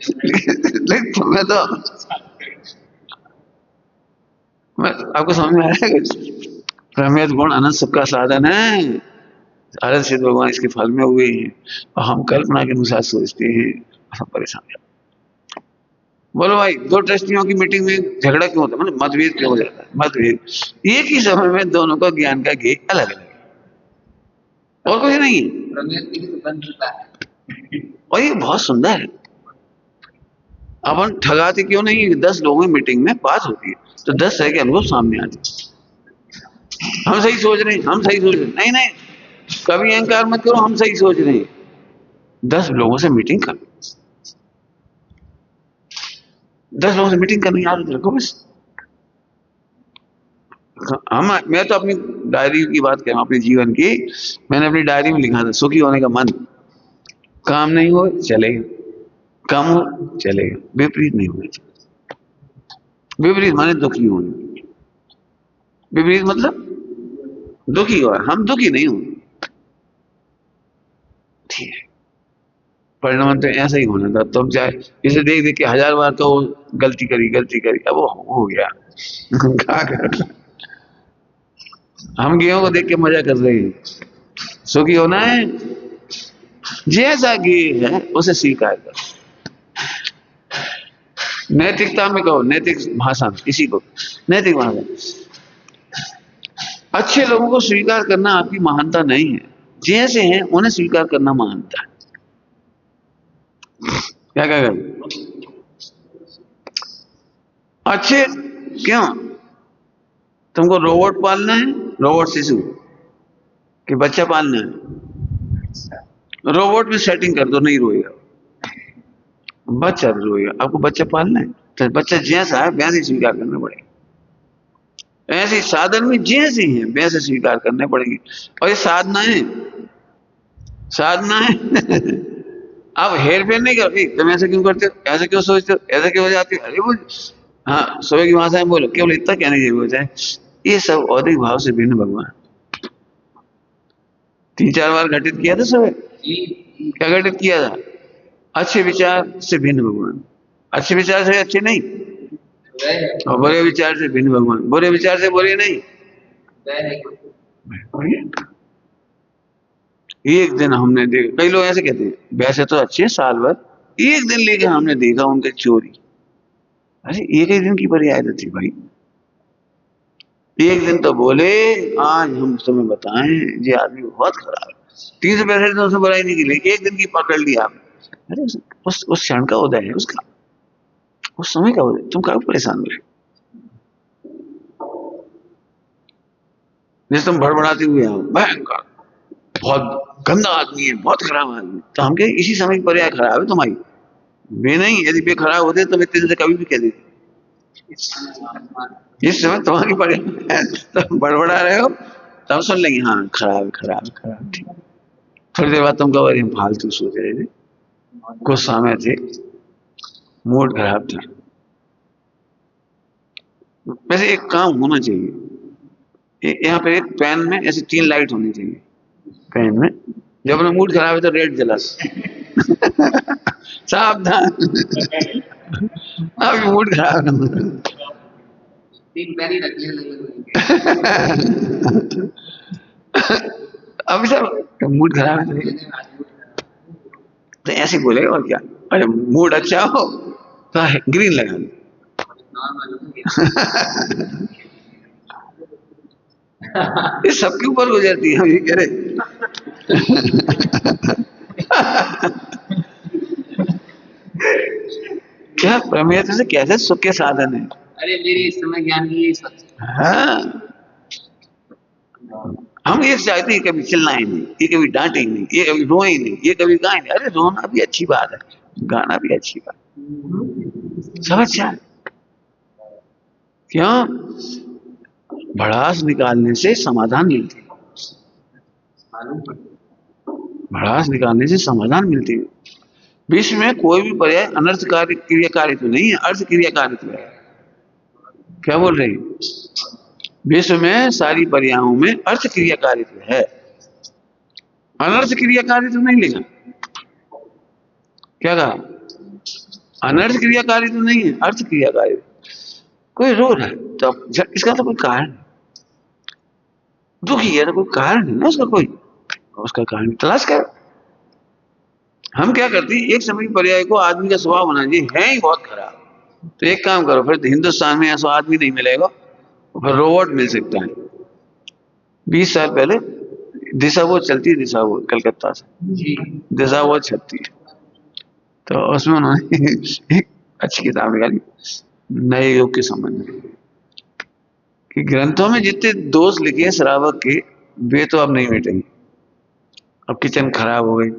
लेकिन तुम्हें तो, मैं आपको समझ में आएगा। प्रमेय गुण अनंत सुख का साधन है, अरहर सिद्ध भगवान इसके फल में हुए हैं, और हम कल्पना के अनुसार सोचते हैं, हम परेशान हैं। बोलो भाई, 2 ट्रस्टियों की मीटिंग में झगड़ा क्यों होता है, मतलब मतभेद क्यों हो जाता है, मतभेद एक ही समय में दोनों का ज्ञान का गेज अलग अलग है, और कुछ नहीं है।
प्रमेय के लिए तो बन चुका है।
और ये बहुत सुंदर है। अपन ठगाते क्यों नहीं है, 10 लोगों की मीटिंग में बात होती है तो 10 तरह के अनुभव सामने आते हैं। हम सही सोच रहे हैं, हम सही सोच रहे हैं, नहीं नहीं, कभी अहंकार मत करो, हम सही सोच रहे हैं। 10 लोगों से मीटिंग कर, 10 लोगों से मीटिंग करनी आदत रखो बस। मैं तो अपनी डायरी की बात कर रहा हूं, अपने जीवन की। मैंने अपनी डायरी में लिखा था सुखी होने का मन, काम नहीं हो चलेगा, काम हो चलेगा, विपरीत नहीं होना चाहिए। विपरीत माने दुखी होने, विपरीत मतलब दुखी हो, हम दुखी नहीं हो, ठीक है। परिणाम तो ऐसा ही होना था। तुम चाहे इसे देख देख के 1000 बार तो गलती करी गलती करी, अब वो हो गया। क्या कर, हम गेहूं को देख के मजा कर रहे हैं। सुखी होना है, जैसा गेह है उसे स्वीकार करो। नैतिकता में कहो, नैतिक भाषा में, इसी को नैतिक भाषा। अच्छे लोगों को स्वीकार करना आपकी महानता नहीं है, जैसे हैं उन्हें स्वीकार करना महानता है। क्या कहेगा, अच्छे क्यों, तुमको रोबोट पालना है, रोबोट शिशु कि बच्चा पालना है, रोबोट में सेटिंग कर दो, नहीं रोएगा, बच्चा रोएगा। आपको बच्चा पालना है तो बच्चा जैसा है वैसे स्वीकार करना पड़ेगा। ऐसे साधन में जैसे हैं वैसे स्वीकार करने पड़ेंगे, और ये साधना है, साधना है। आप हेर फेर नहीं करते, तुम ऐसे क्यों करते हो, ऐसे क्यों सोचते हो, ऐसे क्यों हो जाते हो, अरे वो हाँ सुबह की भाषा में बोलो, केवल इतना कहने की जरूरत है, ये सब औधिक भाव से भिन्न भगवान। 3-4 बार घटित किया था सुबह।
जी।
क्या घटित किया था? अच्छे विचार से भिन्न भगवान, अच्छे विचार से अच्छे नहीं,
वह
और बुरे विचार से भिन्न भगवान, बुरे विचार से बुरे नहीं। एक दिन हमने देखा, कई लोग ऐसे कहते हैं वैसे तो अच्छे साल भर, एक दिन लेके हमने देखा उनके चोरी। अरे एक ही दिन की बड़ी थी भाई। एक दिन तो बोले आज हम तुम्हें बताएं ये आदमी बहुत खराब है, 365 दिन उसने बुराई नहीं की, लेकिन एक दिन की पकड़ लिया आपने। अरे उस क्षण का उदय है उसका, उस समय का उदय, तुम काहे परेशान हो? जैसे तुम भड़बड़ाते हुए आओ भयंकर, बहुत गंदा आदमी है, बहुत खराब आदमी, तो हम कहे इसी समय की पर्याय खराब है तुम्हारी। वे नहीं, यदि वे खराब होते तो इतने से कभी भी कह देते इस समय तुम्हारी पर्याय तुम बड़बड़ा रहे हो, तब सुन लेंगे हाँ खराब खराब खराब, ठीक। थोड़ी देर बाद तुम कहो अरे हम फालतू सोच रहे थे, गुस्सा में थे, मूड खराब था। वैसे एक काम होना चाहिए, यहाँ पे एक पेन में ऐसी 3 लाइट होनी चाहिए पेन में, जब अपना मूड खराब है तो रेड जला सावधान अभी मूड खराब है।
3 पेन ही रखने लगे।
अभी सब मूड खराब है तो ऐसे बोले और क्या। अरे मूड अच्छा हो तो ग्रीन लगा दो। ये सबके ऊपर हो जाती है, हम ये कह रहे क्या प्रमेय से कैसे सुख के साधन है।
अरे मेरी इस समय ज्ञान की यही सच है।
हाँ, हम ये चाहते हैं कभी चिल्लाएं नहीं, ये कभी डांटें नहीं, ये कभी रोए नहीं, ये कभी गाएं नहीं। अरे रोना भी अच्छी बात है, गाना भी अच्छी बात, सब अच्छा है। क्यों? भड़ास निकालने से समाधान मिलती है, भड़ास निकालने से समाधान मिलती है। विश्व में कोई भी पर्याय अनर्थकारी क्रियाकारी तो नहीं है, अर्थ क्रियाकारी तो है। क्या बोल रही? विश्व में सारी पर्यायों में अर्थ क्रियाकारित्व है, अनर्थ क्रियाकारित्व नहीं लिखा। क्या कहा? अनर्थ क्रियाकारित्व नहीं है, अर्थ क्रियाकारित्व। कोई रो रहा है तो इसका तो कोई कारण, दुखी है तो कोई कारण है ना उसका, कोई उसका कारण तलाश कर। हम क्या करते हैं, एक समय की पर्याय को आदमी का स्वभाव बना दिए, है ही बहुत खराब, तो एक काम करो फिर हिंदुस्तान में ऐसा आदमी नहीं मिलेगा, फिर रोबोट मिल सकता है। 20 साल पहले दिशा वो चलती है, दिशा वो कलकत्ता से दिशा वो चलती है, तो उसमें उन्होंने एक अच्छी किताब निकाली नए युग के संबंध में, कि ग्रंथों में जितने दोष लिखे हैं श्रावक के, वे तो अब नहीं मिटेंगे। अब किचन खराब हो गई,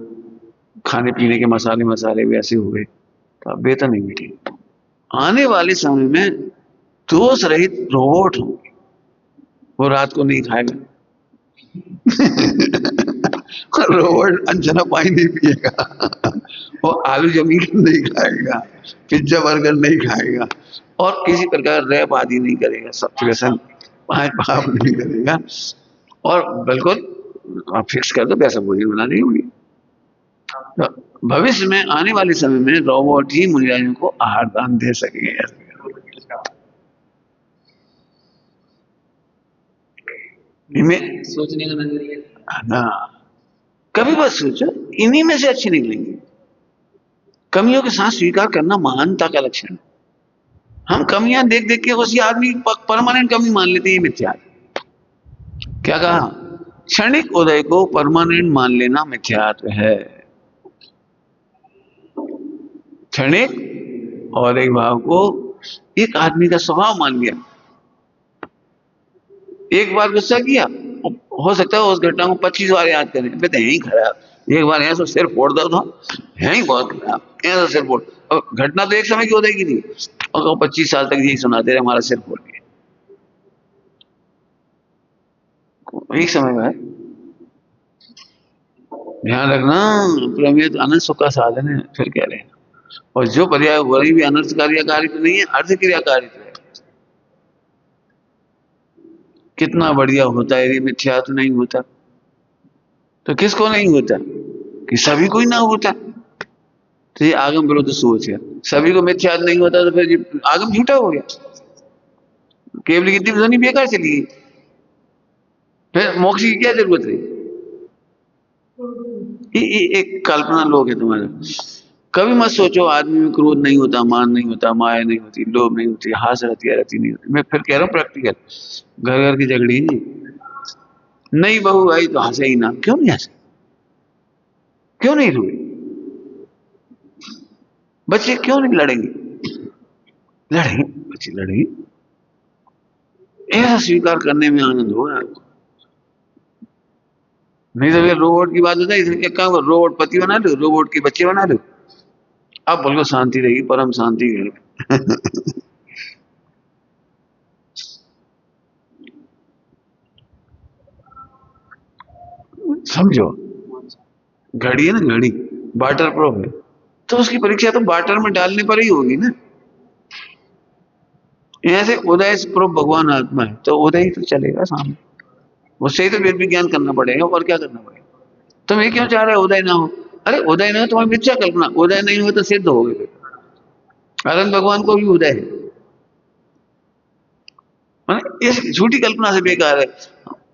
खाने पीने के मसाले वैसे हो गए, तो अब वे तो नहीं मिटेंगे। आने वाले समय में दोष रहित रोबोट होंगे, वो रात को नहीं खाएगा रोबोट अंजना पानी नहीं पिएगा, वो आलू जमीन नहीं खाएगा, पिज्जा बर्गर नहीं खाएगा, और किसी प्रकार रैप आदि नहीं करेगा, सब्सक्रिप्शन 5 पाप नहीं करेगा, और बिल्कुल आप फिक्स कर दो पैसा भोजन बना देंगे उन्हें। तो भविष्य में आने वाले समय में रोबोट ही मुनिराजों को आहार दान दे सकेंगे। इनमें
सोचने का नजरिया
ना, कभी बस सोचो इन्हीं में से अच्छे निकलेंगे। कमियों के साथ स्वीकार करना महानता का लक्षण है। हम कमियां देख देख के उसी आदमी परमानेंट कमी मान लेते हैं, मिथ्या। क्या कहा? क्षणिक उदय को परमानेंट मान लेना मिथ्यात्व है। क्षणिक और एक भाव को एक आदमी का स्वभाव मान लिया, एक बार गुस्सा किया, हो सकता है उस घटना को 25 बार याद करें, कहते हैं ही खराब, एक बार ऐसा सिर फोड़ दो तो है ही बहुत खराब, ऐसा सिर फोड़। और घटना तो एक समय की हो जाएगी थी, और 25 साल तक यही सुनाते रहे हमारा सिर फोड़ दिया, एक समय में। ध्यान रखना, प्रमेय अनंत सुख का साधन है, फिर कह रहे हैं। और जो पर्याय हो रही भी अनर्थ क्रियाकारी तो नहीं है, अर्थ क्रियाकारी तो है। कितना बढ़िया होता है, ये मिथ्या तो नहीं होता। तो किसको नहीं होता? कि सभी को ही ना होता। तो ये आगम विरुद्ध सोच है। सभी को मिथ्यात्व नहीं होता तो फिर ये आगम झूठा हो गया, केवल की ध्वनि बेकार चली गई, फिर मोक्ष की क्या जरूरत रही? एक कल्पना लोग है तुम्हारे। कभी मत सोचो आदमी में क्रोध नहीं होता, मान नहीं होता, माया नहीं होती, लोभ नहीं होती, हास रहती रहती नहीं होती। मैं फिर कह रहा हूँ प्रैक्टिकल। घर घर की झगड़ी नहीं, नई बहू आई तो हंसे ही ना। क्यों नहीं हंसे? क्यों नहीं रोए? बच्चे क्यों नहीं लड़ेंगे? लड़ेंगे, बच्चे लड़ेंगे। ऐसा स्वीकार करने में आनंद हो रहा है। नहीं तो फिर रोबोट की बात होता है, इसलिए एक काम करो, रोबोट पति बना लो, रोबोट के बच्चे बना लो, अब बोलो शांति रहेगी, परम शांति घर में। समझो, घड़ी है ना, घड़ी वाटर प्रूफ है, तो उसकी परीक्षा तो वाटर में डालने पर ही होगी ना। ऐसे उदय प्रूफ भगवान आत्मा है, तो उदय ही तो चलेगा सामने, उससे ही तो वेद विज्ञान करना पड़ेगा, और क्या करना पड़ेगा? तुम ये क्यों चाह रहे हो उदय ना हो? अरे उदय ना हो तुम्हारी मिथ्या कल्पना, उदय नहीं हो तो सिद्ध हो गए। अनंत भगवान को भी उदय है, माने इस झूठी कल्पना से बेकार है।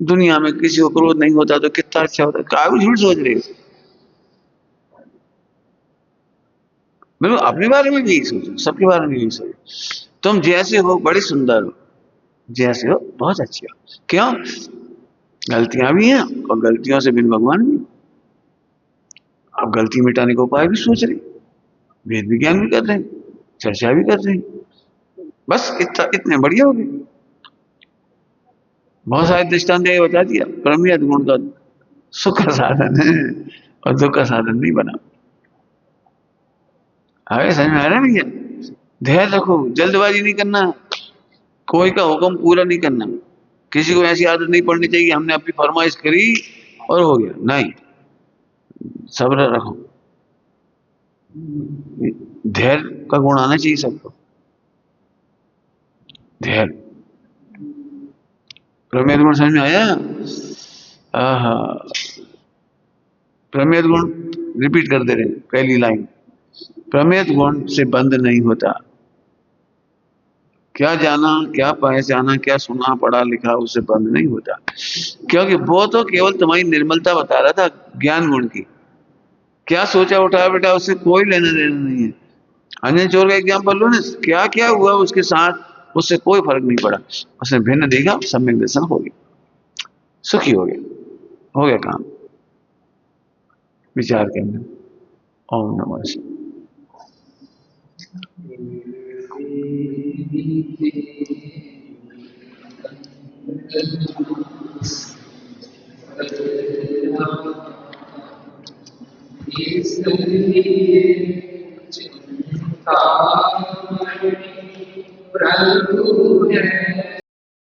दुनिया में किसी को क्रोध नहीं होता तो कितना अच्छा होता, क्या झूठ सोच रहे हो? बिल्कुल अपने बारे में भी यही सोचो, सबके बारे में यही सोचो। तुम जैसे हो बड़े सुंदर हो, जैसे हो बहुत अच्छे हो। क्यों? गलतियां भी हैं, और गलतियों से बिन भगवान भी। अब गलती मिटाने का उपाय भी सोच रहे, वेद विज्ञान भी कर रहे हैं, चर्चा भी कर रहे हैं, बस इतने बढ़िया हो गए। बहुत सारे दृष्टांत देके बता दिया, ब्रह्मियत गुण का सुख का साधन है और दुख का साधन नहीं बना। आगे समझ में आ रहा है भैया? धैर्य रखो, जल्दबाजी नहीं करना, कोई का हुक्म पूरा नहीं करना। किसी को ऐसी आदत नहीं पड़नी चाहिए हमने अपनी फरमाइश करी और हो गया, नहीं। सब्र रखो, धैर्य का गुण आना चाहिए सबको। धैर्य, प्रमेय गुण समझ में आया? आहा, प्रमेय गुण रिपीट कर दे रहे हैं, पहली लाइन, प्रमेय गुण से बंद नहीं होता। क्या जाना, क्या पहचाना, क्या सुना पढ़ा लिखा, उससे बंद नहीं होता। क्योंकि वो तो केवल तुम्हारी निर्मलता बता रहा था, ज्ञान गुण की। क्या सोचा उठा बेटा, उससे कोई लेना देना नहीं है। अंजन चोर का एग्जाम्पल लो ना, क्या क्या हुआ उसके साथ, उससे कोई फर्क नहीं पड़ा। उसने भिन्न देखा, सम्यक दर्शन हो गया, सुखी हो गया काम। विचार करना। ओम नमः शिवाय।
प्रभु है